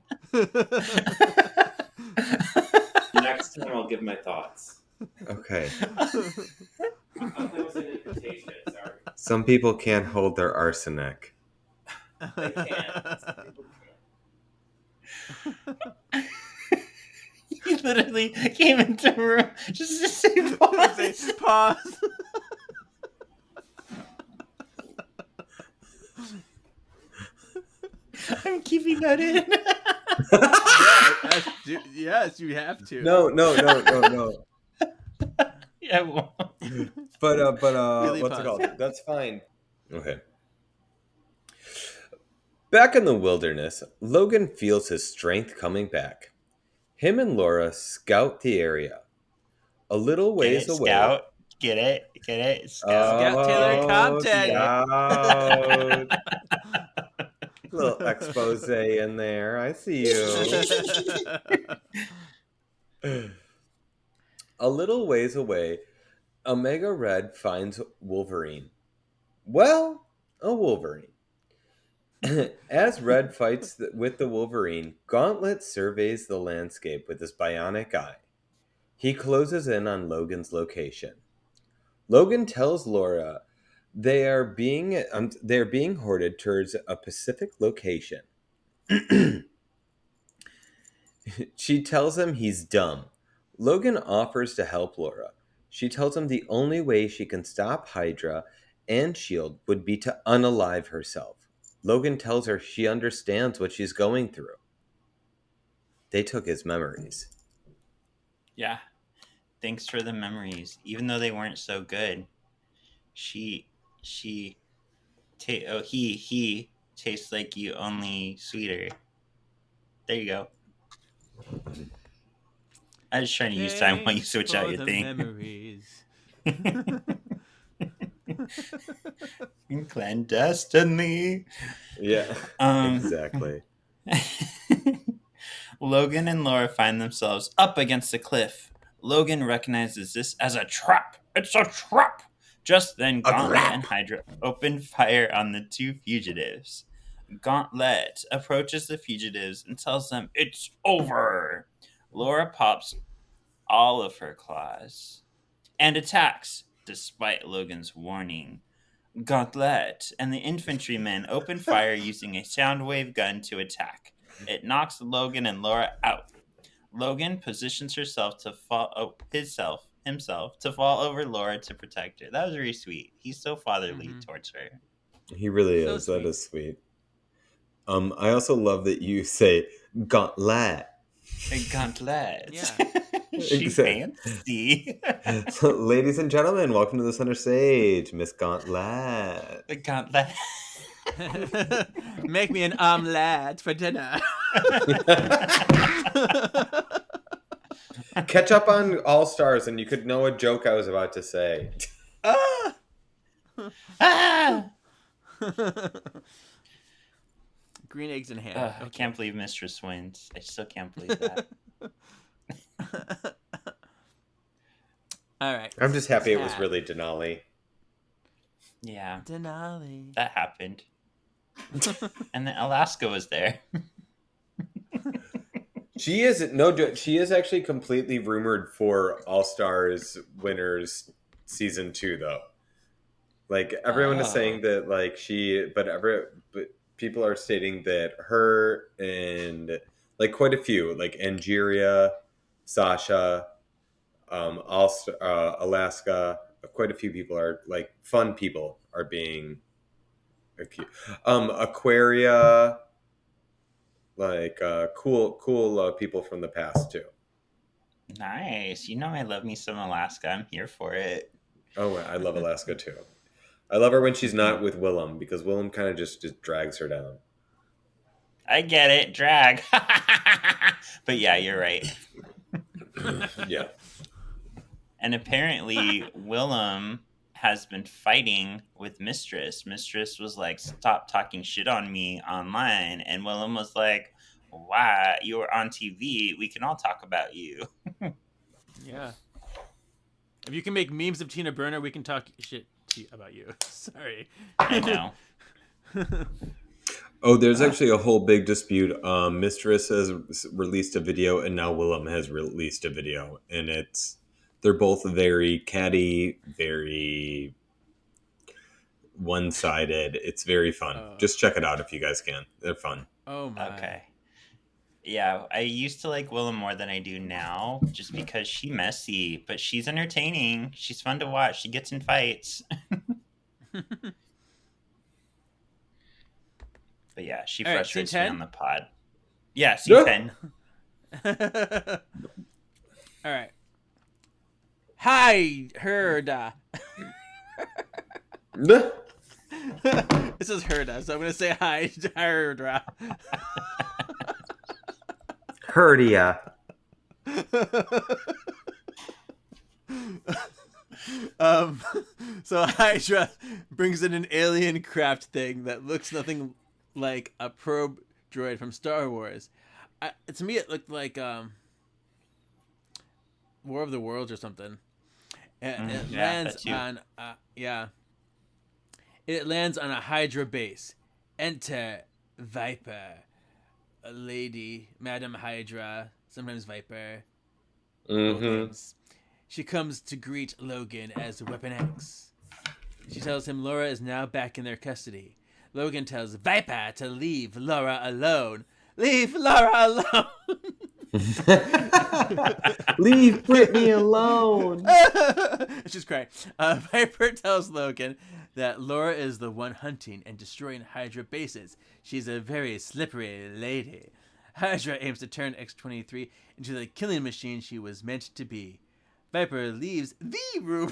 Next time I'll give my thoughts. Okay. I thought that was an invitation, sorry. Some people can't hold their arsenic. They can't. Some people can't. He literally came into the room just to say pause. Pause. I'm keeping that in. Yes, you have to. No. Yeah, well. But Really what's it pause. called? That's fine. Okay. Back in the wilderness, Logan feels his strength coming back. Him and Laura scout the area. A little ways away. Scout. Get it? Scout. Scout Taylor Compton. Scout. Little expose in there. I see you. A little ways away, Omega Red finds Wolverine. Well, a Wolverine. As Red fights with the Wolverine, Gauntlet surveys the landscape with his bionic eye. He closes in on Logan's location. Logan tells Laura they are being hoarded towards a Pacific location. She tells him he's dumb. Logan offers to help Laura. She tells him the only way she can stop Hydra and S.H.I.E.L.D. would be to unalive herself. Logan tells her she understands what she's going through. They took his memories. Yeah. Thanks for the memories, even though they weren't so good. He tastes like you, only sweeter. There you go. I was trying to use time while you switch out your thing. Memories. Clandestinely. Yeah, exactly. Logan and Laura find themselves up against a cliff. Logan recognizes this as a trap. It's a trap! Just then, Gauntlet and Hydra open fire on the two fugitives. Gauntlet approaches the fugitives and tells them it's over. Laura pops all of her claws and attacks, despite Logan's warning. Gauntlet and the infantrymen open fire using a soundwave gun to attack. It knocks Logan and Laura out. Logan positions himself to fall over Laura to protect her. That was really sweet. He's so fatherly towards her. He really So is. sweet. That is sweet. I also love that you say Gauntlet And gauntlets. Yeah. She Exactly. fancy. So, ladies and gentlemen, welcome to the center stage, Miss Gauntlet. The gauntlet. Make me an omelette for dinner. Catch up on All Stars, and you could know a joke I was about to say. Ah! Ah! Green eggs and ham. I can't believe Mistress wins. I still can't believe that. All right. I'm just happy it was really Denali. Yeah, Denali. that happened. And then Alaska was there. She is actually completely rumored for All Stars winners season 2 though. Like everyone is saying that like but people are stating that her and like quite a few like Angeria, Sasha, Alaska, quite a few people are like fun people are being accused. Aquaria, like cool people from the past too. Nice. You know I love me some Alaska. I'm here for it. Oh, I love Alaska too. I love her when she's not with Willem because Willem kind of just drags her down. I get it. Drag. But yeah, you're right. Yeah. And apparently Willem has been fighting with Mistress. Mistress was like, stop talking shit on me online. And Willem was like, why? You're on TV. We can all talk about you. Yeah. If you can make memes of Tina Burner, we can talk shit about you. Sorry. I know. Oh, there's actually a whole big dispute. Mistress has released a video, and now Willem has released a video, and they're both very catty, very one-sided. It's very fun. Just check it out if you guys can. They're fun. Oh my. Okay. Yeah, I used to like Willem more than I do now, just because she's messy, but she's entertaining. She's fun to watch. She gets in fights. But yeah, she All right, frustrates scene me 10? on the pod. Yeah, scene 10. All right. Hi, Herda. This is Herda, so I'm gonna say hi to Herda. Herdia. So Hydra brings in an alien craft thing that looks nothing like a probe droid from Star Wars. To me, it looked like War of the Worlds or something. And it lands on It lands on a Hydra base. Enter Viper, a lady, Madam Hydra, sometimes Viper. Mm-hmm. She comes to greet Logan as Weapon X. She tells him Laura is now back in their custody. Logan tells Viper to leave Laura alone. Leave Laura alone! Leave Brittany alone. She's crying. Viper tells Logan that Laura is the one hunting and destroying Hydra bases. She's a very slippery lady. Hydra aims to turn X-23 into the killing machine she was meant to be. Viper leaves the room.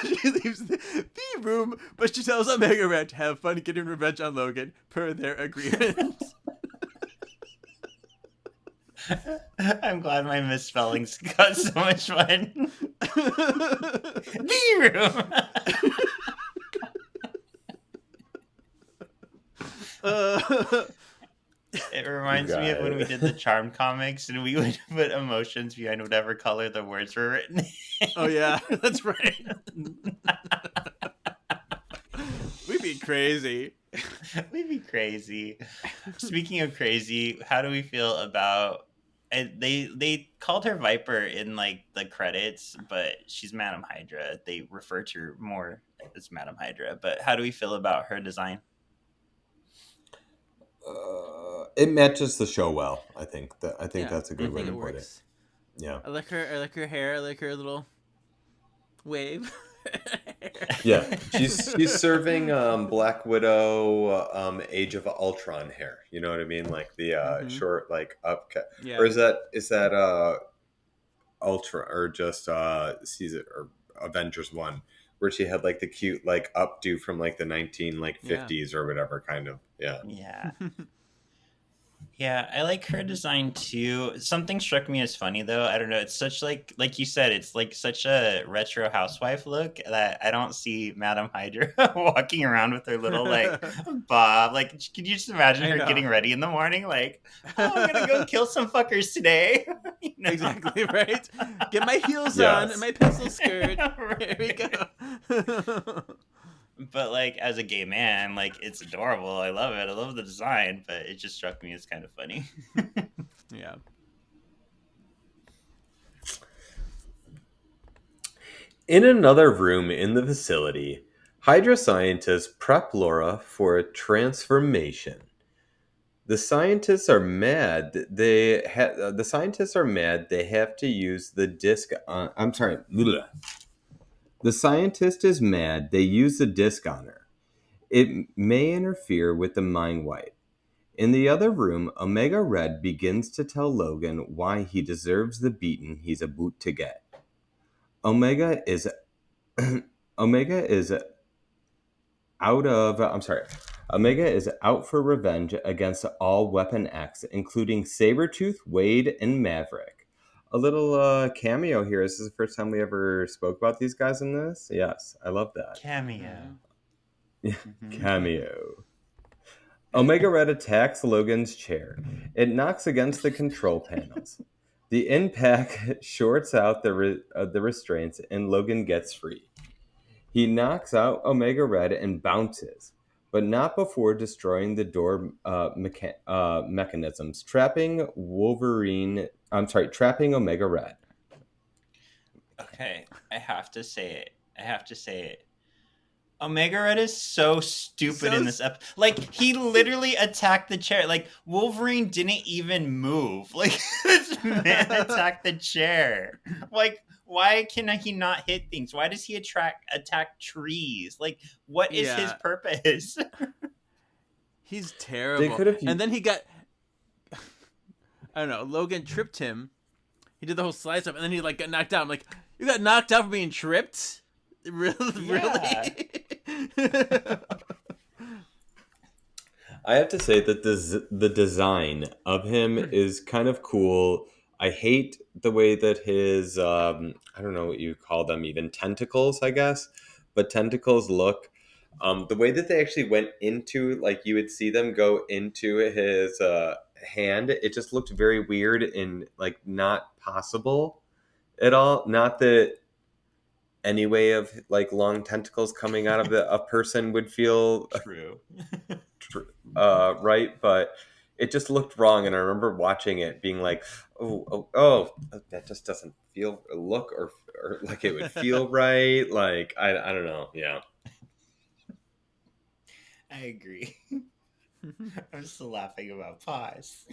She leaves the room, but she tells Omega Red to have fun getting revenge on Logan per their agreement. I'm glad my misspellings got so much fun. The room. It reminds me of when we did the Charm comics and we would put emotions behind whatever color the words were written in. Oh yeah, that's right. We'd be crazy. We'd be crazy. Speaking of crazy, how do we feel about they called her Viper in like the credits, but she's Madam Hydra. They refer to her more as Madam Hydra. But how do we feel about her design? It matches the show well. I think that's a good way to put it. Yeah. I like her hair. I like her little wave. Yeah, she's serving Black Widow Age of Ultron hair. You know what I mean? Like the short, like upcut. Yeah. Or is that Ultra or just Caesar or Avengers 1 where she had like the cute like updo from like the 50s or whatever kind of. Yeah. Yeah. Yeah, I like her design too. Something struck me as funny though. I don't know. It's such like you said, it's like such a retro housewife look that I don't see Madame Hydra walking around with her little like bob. Like, could you just imagine her getting ready in the morning? Like, oh, I'm gonna go kill some fuckers today. You know? Exactly right. Get my heels on and my pencil skirt. Here we go. But like as a gay man, like it's adorable. I love it. I love the design, but it just struck me as kind of funny. Yeah. In another room in the facility, Hydra scientists prep Laura for a transformation. The scientists are mad. The scientists are mad. They have to use the disc on. I'm sorry. Bleh. The scientist is mad. They use the disc on her. It may interfere with the mind wipe. In the other room, Omega Red begins to tell Logan why he deserves the beating he's about to get. Omega is out for revenge against all Weapon X, including Sabretooth, Wade, and Maverick. A little cameo here. Is this the first time we ever spoke about these guys in this? Yes, I love that. Cameo. Cameo. Omega Red attacks Logan's chair. It knocks against the control panels. The impact shorts out the restraints, and Logan gets free. He knocks out Omega Red and bounces, but not before destroying the door mechanisms, trapping Omega Red. Okay, I have to say it. Omega Red is so stupid in this episode. Like, he literally attacked the chair. Like, Wolverine didn't even move. Like, this man attacked the chair. Like, why can he not hit things? Why does he attack trees? Like, what is his purpose? He's terrible. And then he got... I don't know. Logan tripped him. He did the whole slide stuff, and then he like got knocked out. I'm like, you got knocked out for being tripped? Really? I have to say that the design of him is kind of cool. I hate the way that his, I don't know what you call them, even tentacles, I guess. But tentacles look, the way that they actually went into, like you would see them go into his hand, it just looked very weird and like not possible at all. Not that any way of like long tentacles coming out of a person would feel true. Right, but it just looked wrong, and I remember watching it being like, oh, that just doesn't look or like it would feel right. Like I don't know. Yeah, I agree. I'm still laughing about pause.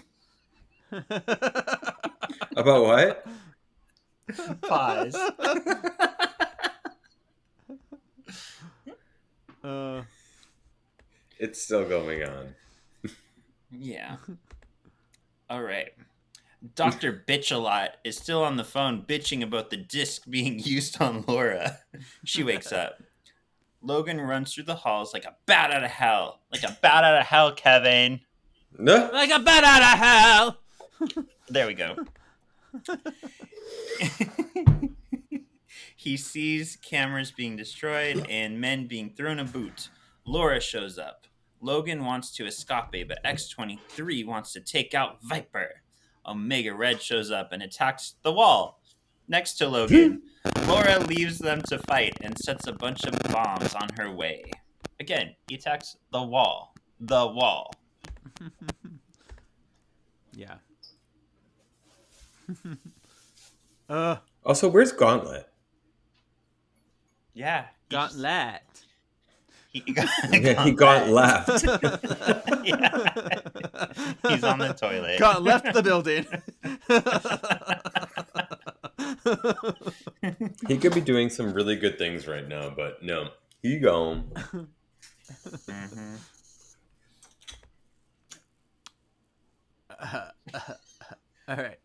About what? Pause. It's still going on. Yeah. All right. Dr. Bitch-A-Lot is still on the phone bitching about the disc being used on Laura. She wakes up. Logan runs through the halls like a bat out of hell. Like a bat out of hell, Kevin. No. Like a bat out of hell. There we go. He sees cameras being destroyed and men being thrown a boot. Laura shows up. Logan wants to escape, but X-23 wants to take out Viper. Omega Red shows up and attacks the wall next to Logan. Laura leaves them to fight and sets a bunch of bombs on her way. Again, he attacks the wall. The wall. Yeah. Also, where's Gauntlet? Yeah. Gauntlet. He got left. Yeah. He's on the toilet. Got left the building. He could be doing some really good things right now, but no. He gone. Mm-hmm. All right.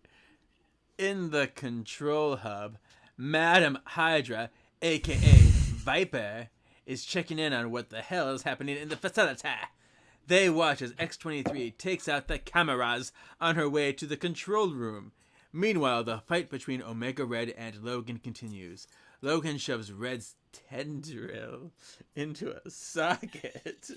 In the control hub, Madam Hydra, aka Viper, is checking in on what the hell is happening in the facility. They watch as X-23 takes out the cameras on her way to the control room. Meanwhile, the fight between Omega Red and Logan continues. Logan shoves Red's tendril into a socket.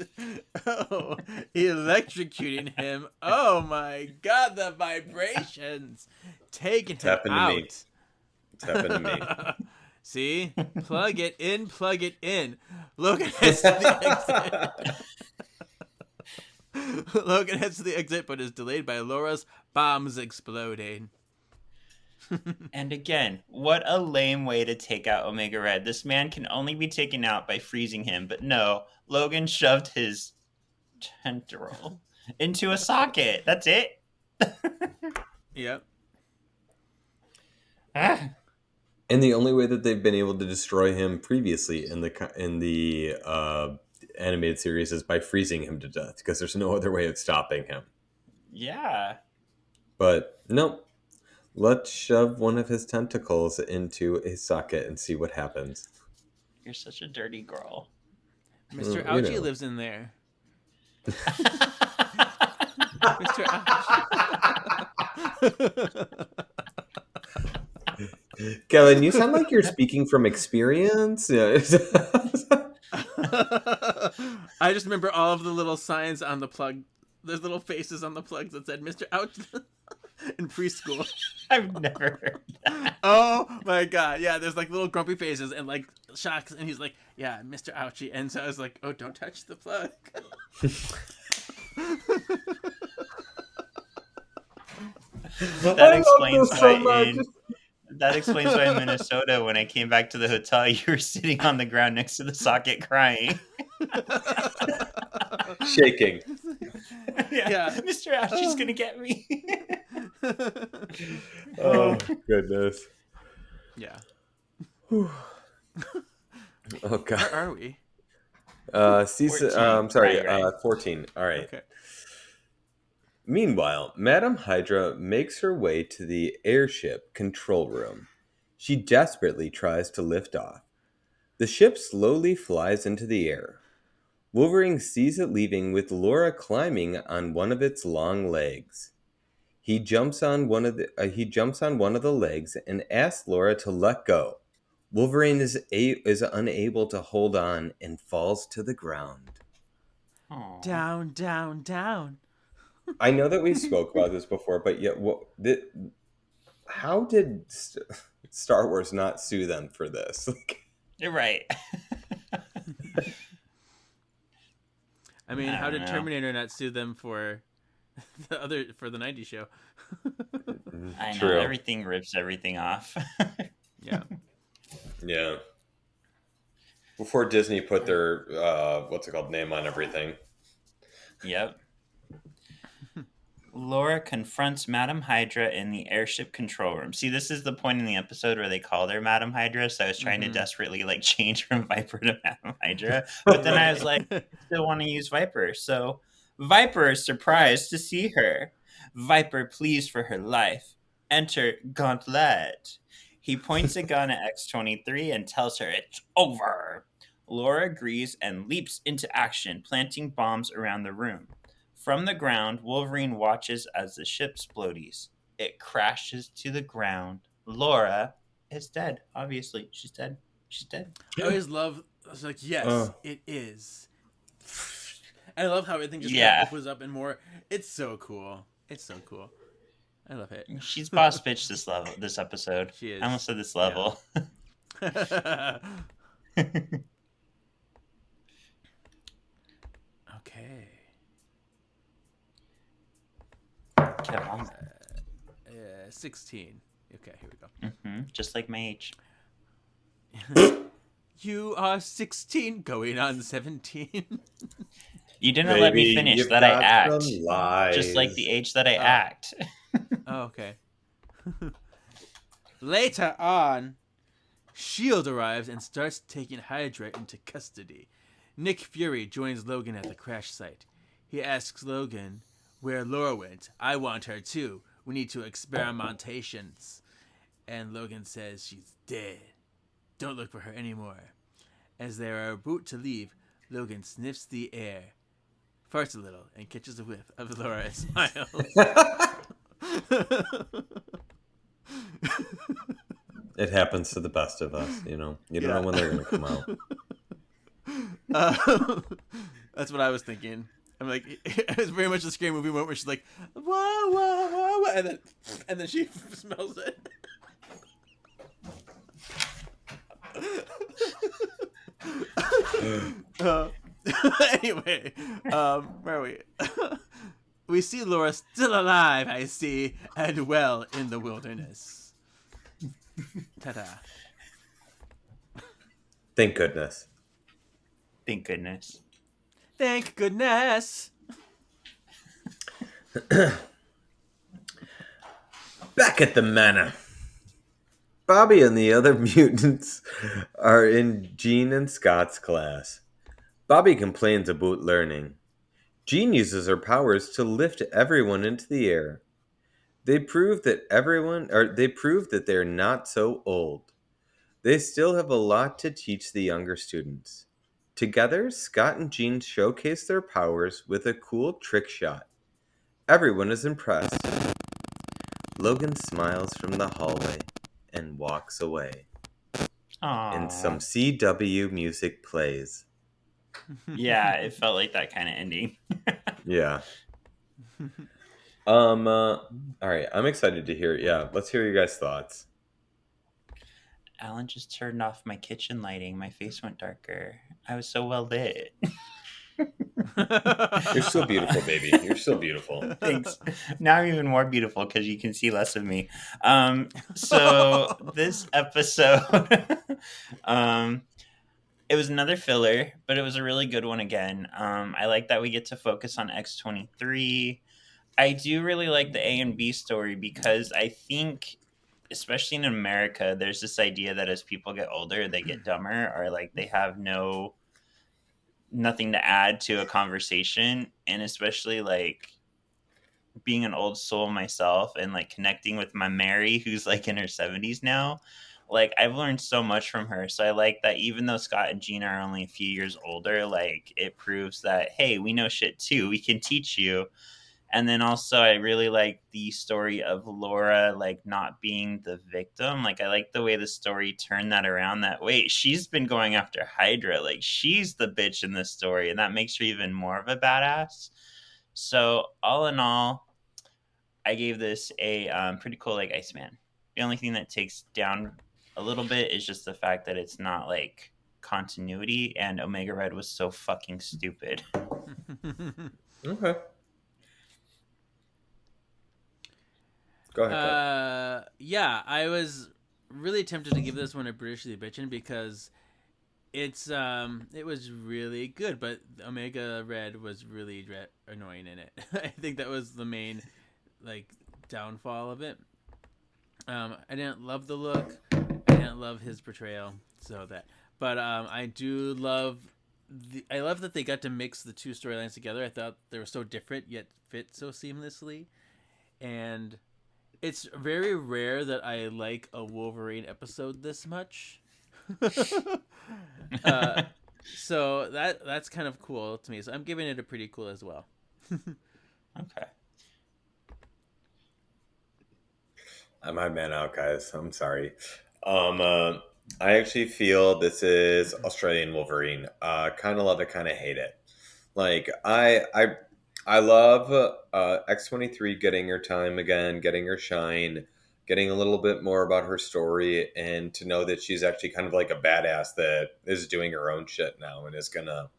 Oh, electrocuting him. Oh my god, the vibrations. Taking him happened to out. me. It's happened to me. See? Plug it in, plug it in. Logan heads to the exit. Logan heads to the exit, but is delayed by Laura's bombs exploding. And again, what a lame way to take out Omega Red. This man can only be taken out by freezing him, but no, Logan shoved his tendril into a socket. That's it. Yep. Ah. And the only way that they've been able to destroy him previously in the animated series is by freezing him to death, because there's no other way of stopping him. Yeah. But no, let's shove one of his tentacles into a socket and see what happens. You're such a dirty girl. Mr. You Ouchie know. lives in there. Mr. Ouchie. Kevin, you sound like you're speaking from experience. Yeah. I just remember all of the little signs on the plug. There's little faces on the plugs that said Mr. Ouch in preschool. I've never heard that. Oh my god, yeah, there's like little grumpy faces and like shocks, and he's like, yeah, Mr. Ouchie. And so I was like, oh, don't touch the plug. That explains why that explains why in Minnesota, when I came back to the hotel, you were sitting on the ground next to the socket crying. Shaking. Yeah. Mr. Ouchie's gonna get me. Oh, goodness. Yeah. Oh, God. Where are we? Season, 14. sorry, Right. 14. All right. Okay. Meanwhile, Madam Hydra makes her way to the airship control room. She desperately tries to lift off. The ship slowly flies into the air. Wolverine sees it leaving with Laura climbing on one of its long legs. He jumps on one of the legs and asks Laura to let go. Wolverine is unable to hold on and falls to the ground. Aw. Down, down, down. I know that we spoke about this before, but yet, how did Star Wars not sue them for this? You're right. I mean, I how don't did know. Terminator not sue them for the 90s show? I know, True. everything rips everything off. Yeah. Yeah. Before Disney put their name on everything. Yep. Laura confronts Madam Hydra in the airship control room. See, this is the point in the episode where they called her Madam Hydra, so I was trying to desperately change from Viper to Madam Hydra. But then I was like, I still want to use Viper. So Viper is surprised to see her. Viper pleads for her life. Enter Gauntlet. He points a gun at X-23 and tells her it's over. Laura agrees and leaps into action, planting bombs around the room. From the ground, Wolverine watches as the ship explodies. It crashes to the ground. Laura is dead. Obviously, she's dead. She's dead. I always love. I was like, yes, it is. And I love how everything just Yeah. opens up and more. It's so cool. It's so cool. I love it. She's boss bitch this episode. She is. I almost said this level. Okay. 16. Okay, here we go. Just like my age. You are 16, going on 17. You didn't let me finish that I act. Lies. Just like the age that I act. Oh, okay. Later on, S.H.I.E.L.D. arrives and starts taking Hydra into custody. Nick Fury joins Logan at the crash site. He asks Logan where Laura went. I want her too. We need to experimentations. And Logan says she's dead. Don't look for her anymore. As they are about to leave, Logan sniffs the air, farts a little, and catches a whiff of Laura and smiles. It happens to the best of us, you know. You don't know when they're going to come out. That's what I was thinking. I'm like, it's very much a scary movie moment where she's like, wah, wah, wah, wah, and then she smells it. Anyway, where are we? We see Laura still alive, I see, and well in the wilderness. Ta-da. Thank goodness. Thank goodness. Thank goodness. Back at the manor. Bobby and the other mutants are in Jean and Scott's class. Bobby complains about learning. Jean uses her powers to lift everyone into the air. They prove that they're not so old. They still have a lot to teach the younger students. Together, Scott and Jean showcase their powers with a cool trick shot. Everyone is impressed. Logan smiles from the hallway and walks away. Aww. And some CW music plays. Yeah, it felt like that kind of ending. Yeah. All right, I'm excited to hear it. Yeah, let's hear your guys' thoughts. Alan just turned off my kitchen lighting. My face went darker. I was so well lit. You're still beautiful, baby. You're still beautiful. Thanks. Now I'm even more beautiful because you can see less of me. So this episode, it was another filler, but it was a really good one again. I like that we get to focus on X-23. I do really like the A and B story because I think, especially in America, there's this idea that as people get older, they get dumber or like they have nothing to add to a conversation. And especially like being an old soul myself and like connecting with my Mary, who's like in her 70s now, like I've learned so much from her. So I like that even though Scott and Gina are only a few years older, like it proves that, hey, we know shit too. We can teach you. And then also I really like the story of Laura like not being the victim. Like I like the way the story turned that around, that wait, she's been going after Hydra. Like she's the bitch in this story, and that makes her even more of a badass. So all in all, I gave this a pretty cool like Iceman. The only thing that takes down a little bit is just the fact that it's not like continuity, and Omega Red was so fucking stupid. Okay. Go ahead. Yeah, I was really tempted to give this one a Britishly Bitchin' because it was really good, but Omega Red was really annoying in it. I think that was the main like downfall of it. I didn't love the look. I didn't love his portrayal. But I do love I love that they got to mix the two storylines together. I thought they were so different yet fit so seamlessly, and it's very rare that I like a Wolverine episode this much. So that's kind of cool to me. So I'm giving it a pretty cool as well. Okay. I'm my man out, guys. I'm sorry. I actually feel this is Australian Wolverine. Kind of love it, kind of hate it. Like I love X-23 getting her time again, getting her shine, getting a little bit more about her story, and to know that she's actually kind of like a badass that is doing her own shit now and is gonna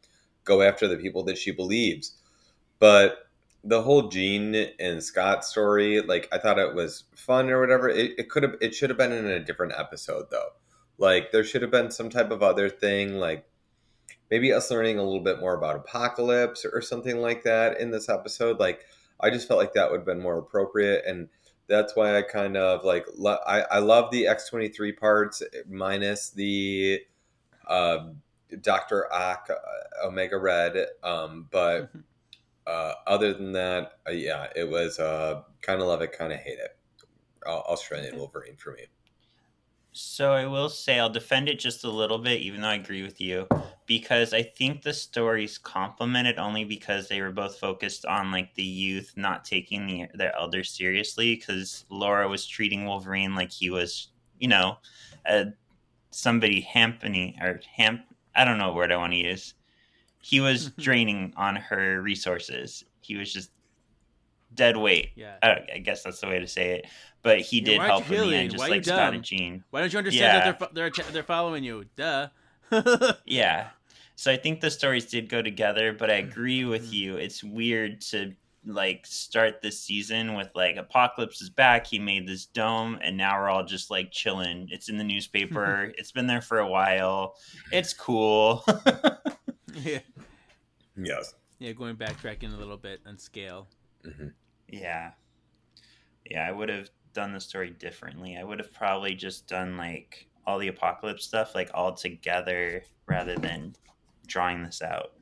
go after the people that she believes. But the whole Jean and Scott story, like I thought it was fun or whatever. It should have been in a different episode though. Like there should have been some type of other thing, like maybe us learning a little bit more about Apocalypse or something like that in this episode. Like I just felt like that would have been more appropriate. And that's why I kind of like I love the X-23 parts minus the uh, Dr. Ock Omega Red, but other than that, yeah, it was kind of love it, kind of hate it. Australian Wolverine for me. So I will say I'll defend it just a little bit, even though I agree with you, because I think the stories complemented only because they were both focused on like the youth not taking their elders seriously. Because Laura was treating Wolverine like he was, you know, a, somebody hampering or I don't know what word I want to use. He was draining on her resources. He was just dead weight. Yeah. I guess that's the way to say it. But he Yeah, did why aren't you help in the healing? end, Why just are you like Scott and dumb? Jean. Why don't you understand that they're following you? Duh. Yeah. So I think the stories did go together, but I agree with you. It's weird to like start this season with like Apocalypse is back. He made this dome, and now we're all just like chilling. It's in the newspaper. It's been there for a while. It's cool. Yeah. Yes. Yeah, going backtracking a little bit on scale. Mm-hmm. Yeah. Yeah, I would have done the story differently. I would have probably just done like all the Apocalypse stuff like all together rather than drawing this out.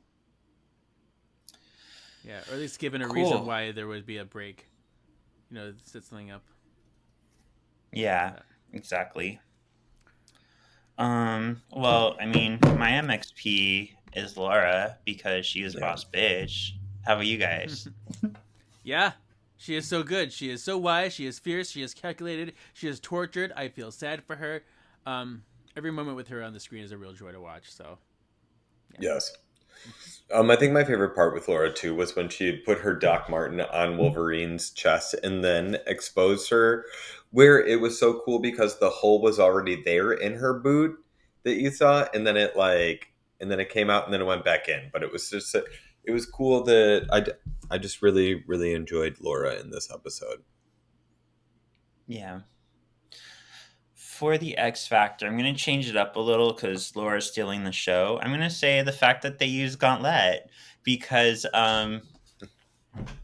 Yeah, or at least given a Cool. reason why there would be a break. You know, set something up. Yeah, exactly. Well, I mean, my MXP is Laura because she is boss bitch. How about you guys? Yeah, she is so good. She is so wise. She is fierce. She is calculated. She is tortured. I feel sad for her. Every moment with her on the screen is a real joy to watch. So, yeah. Yes. I think my favorite part with Laura too was when she put her Doc Martin on Wolverine's chest and then exposed her, where it was so cool because the hole was already there in her boot that you saw, and then it came out and then it went back in. But it was just it was cool that I just really really enjoyed Laura in this episode. Yeah. For the X Factor, I'm going to change it up a little because Laura's stealing the show. I'm going to say the fact that they use Gauntlet because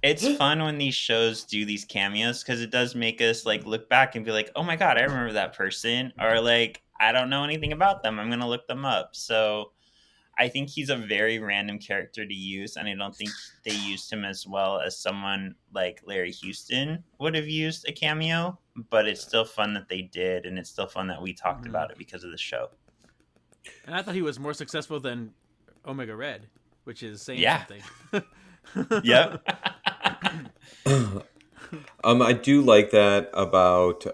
it's fun when these shows do these cameos because it does make us like look back and be like, oh my God, I remember that person. Or like, I don't know anything about them. I'm going to look them up. So I think he's a very random character to use, and I don't think they used him as well as someone like Larry Houston would have used a cameo, but it's still fun that they did, and it's still fun that we talked about it because of the show. and I thought he was more successful than Omega Red, which is saying something. Yep. I do like that about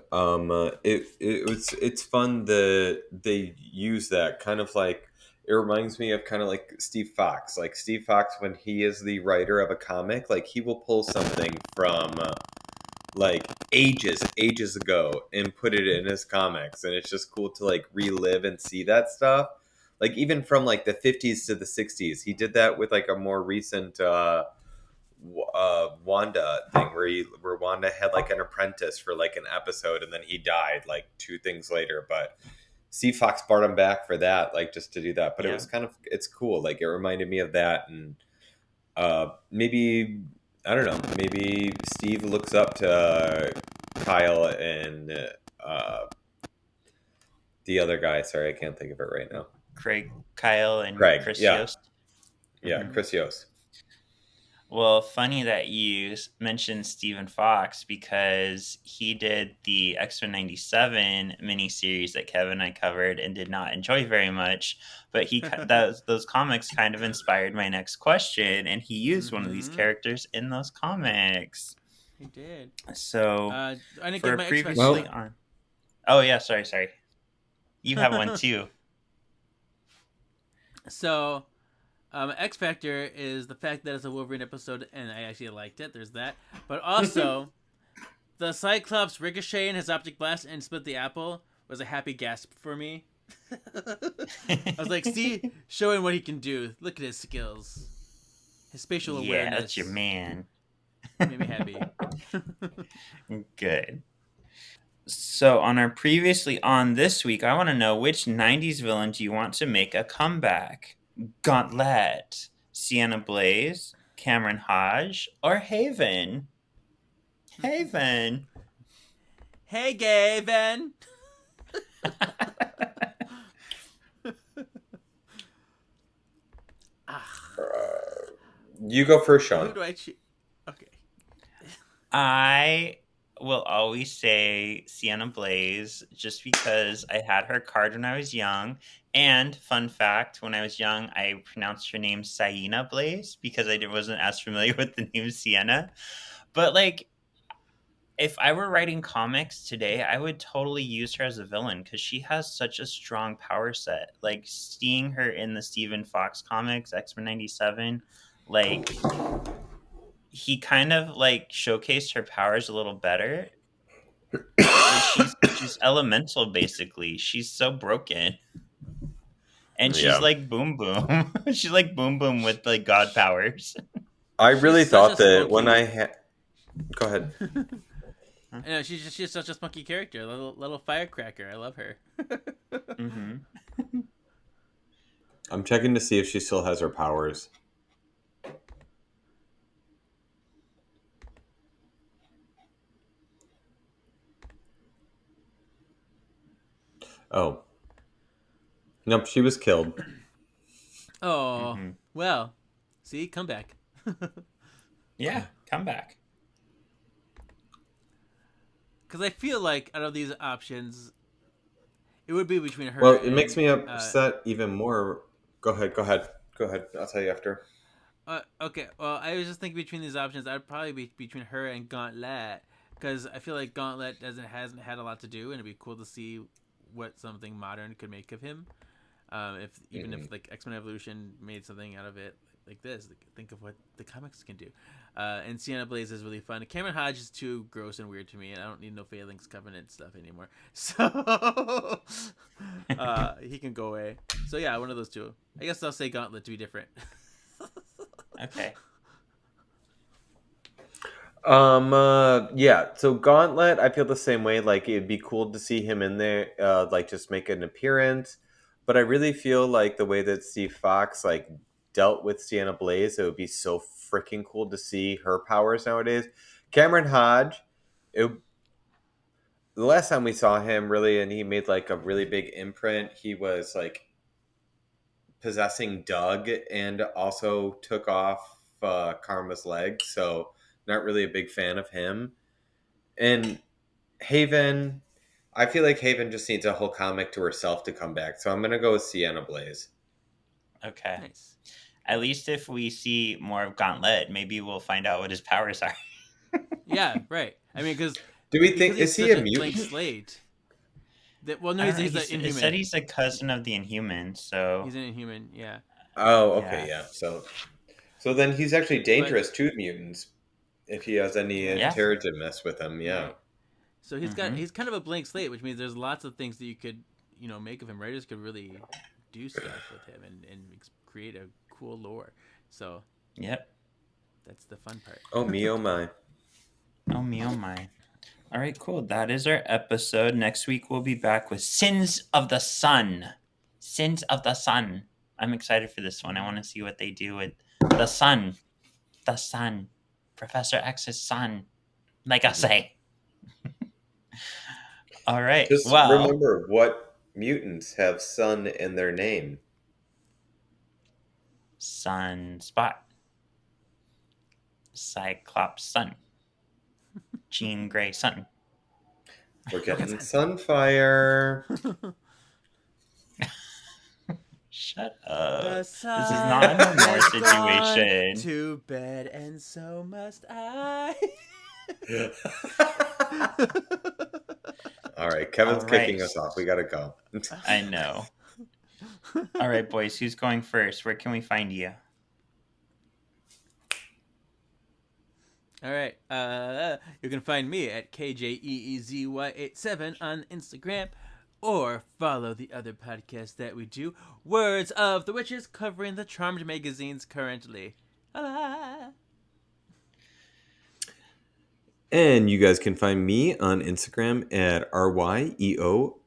it's fun that they use that kind of like it reminds me of kind of like Steve Fox. Like Steve Fox, when he is the writer of a comic, like he will pull something from like ages ago and put it in his comics, and it's just cool to like relive and see that stuff. Like even from like the 50s to the 60s, he did that with like a more recent Wanda thing where Wanda had like an apprentice for like an episode and then he died like two things later. But Steve Fox brought him back for that, like just to do that. But it was kind of it's cool. Like it reminded me of that, and maybe I don't know. Maybe Steve looks up to Kyle and the other guy. Sorry, I can't think of it right now. Kyle, and Craig, Chris yeah. Yost. Yeah, Chris Yost. Well, funny that you mentioned Stephen Fox because he did the X-Men 97 miniseries that Kevin and I covered and did not enjoy very much. But those comics kind of inspired my next question, and he used one of these characters in those comics. He did. So, I didn't for get my previously on. Oh yeah, sorry. You have one too. So, X Factor is the fact that it's a Wolverine episode, and I actually liked it. There's that. But also, the Cyclops ricocheting his optic blast and split the apple was a happy gasp for me. I was like, see, showing what he can do. Look at his skills. His spatial awareness. Yeah, that's your man. Made me happy. Good. So on our previously on this week, I want to know which 90s villain do you want to make a comeback? Gauntlet, Sienna Blaze, Cameron Hodge, or Haven? Haven. Hey, Gavin. You go first, Who Sean. do I choose? Okay. I will always say Sienna Blaze just because I had her card when I was young. And fun fact, when I was young, I pronounced her name Sienna Blaze because wasn't as familiar with the name Sienna. But like, if I were writing comics today, I would totally use her as a villain because she has such a strong power set. Like seeing her in the Stephen Fox comics, X-Men 97, like he kind of like showcased her powers a little better. Like she's elemental basically. She's so broken. And she's Yeah. like boom boom. She's like boom boom with like god powers. I really She's such thought a that when spunky- I had. Go ahead. Yeah, she's such a spunky character, little firecracker. I love her. Mm-hmm. I'm checking to see if she still has her powers. Oh. Nope, she was killed. Oh, Mm-hmm. well, see, come back. Yeah, come back. Because I feel like out of these options, it would be between her. Well, it and, makes me upset even more. Go ahead. I'll tell you after. Okay, well, I was just thinking between these options, I'd probably be between her and Gauntlet, because I feel like Gauntlet hasn't had a lot to do, and it'd be cool to see what something modern could make of him. If like X-Men Evolution made something out of it like this, think of what the comics can do. And Sienna Blaze is really fun. Cameron Hodge is too gross and weird to me, and I don't need no Phalanx Covenant stuff anymore. So he can go away. So yeah, one of those two. I guess I'll say Gauntlet to be different. Okay. Yeah, so Gauntlet, I feel the same way. Like, it'd be cool to see him in there, like, just make an appearance. But I really feel like the way that Steve Fox, like, dealt with Sienna Blaze, it would be so freaking cool to see her powers nowadays. Cameron Hodge, the last time we saw him, really, and he made, like, a really big imprint, he was, like, possessing Doug and also took off Karma's leg, so not really a big fan of him. And Haven, I feel like Haven just needs a whole comic to herself to come back, so I'm gonna go with Sienna Blaze. Okay. Nice. At least if we see more of Gauntlet, maybe we'll find out what his powers are. Yeah, right. I mean, because Do we think he's is he such a blank mutant? slate. Well, no, I don't know, he's an it Inhuman. said he's a cousin of the Inhumans, so He's an Inhuman. Yeah. Oh, okay, Yeah. yeah. So then he's actually dangerous to mutants if he has any Yeah. Terrigen mess with him. Yeah. Right. So he's kind of a blank slate, which means there's lots of things that you could make of him. Writers could really do stuff with him and create a cool lore. So yep. that's the fun part. Oh me, oh my. Oh me, oh my. All right, cool. That is our episode. Next week we'll be back with Sins of the Sun. Sins of the Sun. I'm excited for this one. I want to see what they do with the sun. The sun. Professor X's son. Like I say. All right. Just well, remember what mutants have sun in their name. Sunspot. Cyclops Sun. Jean Grey Sun. We're getting Sunfire. Shut up. The This is not a no more sun has gone situation. to bed, and so must I. All right, Kevin's All right. kicking us off. We gotta go. I know. All right, boys. Who's going first? Where can we find you? All right. You can find me at KJEEZY87 on Instagram, or follow the other podcast that we do, Words of the Witches, covering the Charmed magazines currently. And you guys can find me on Instagram at RYEORIO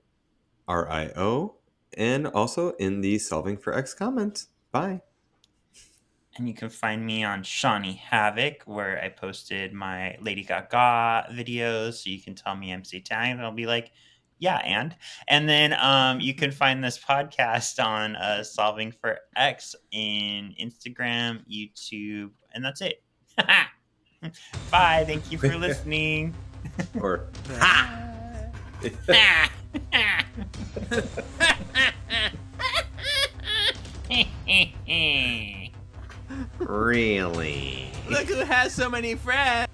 and also in the Solving for X comments. Bye. And you can find me on Shawnee Havoc, where I posted my Lady Gaga videos. So you can tell me I'm satanic, and I'll be like, yeah, and then you can find this podcast on Solving for X in Instagram, YouTube, and that's it. Bye. Thank you for listening. Or really? Look who has so many friends.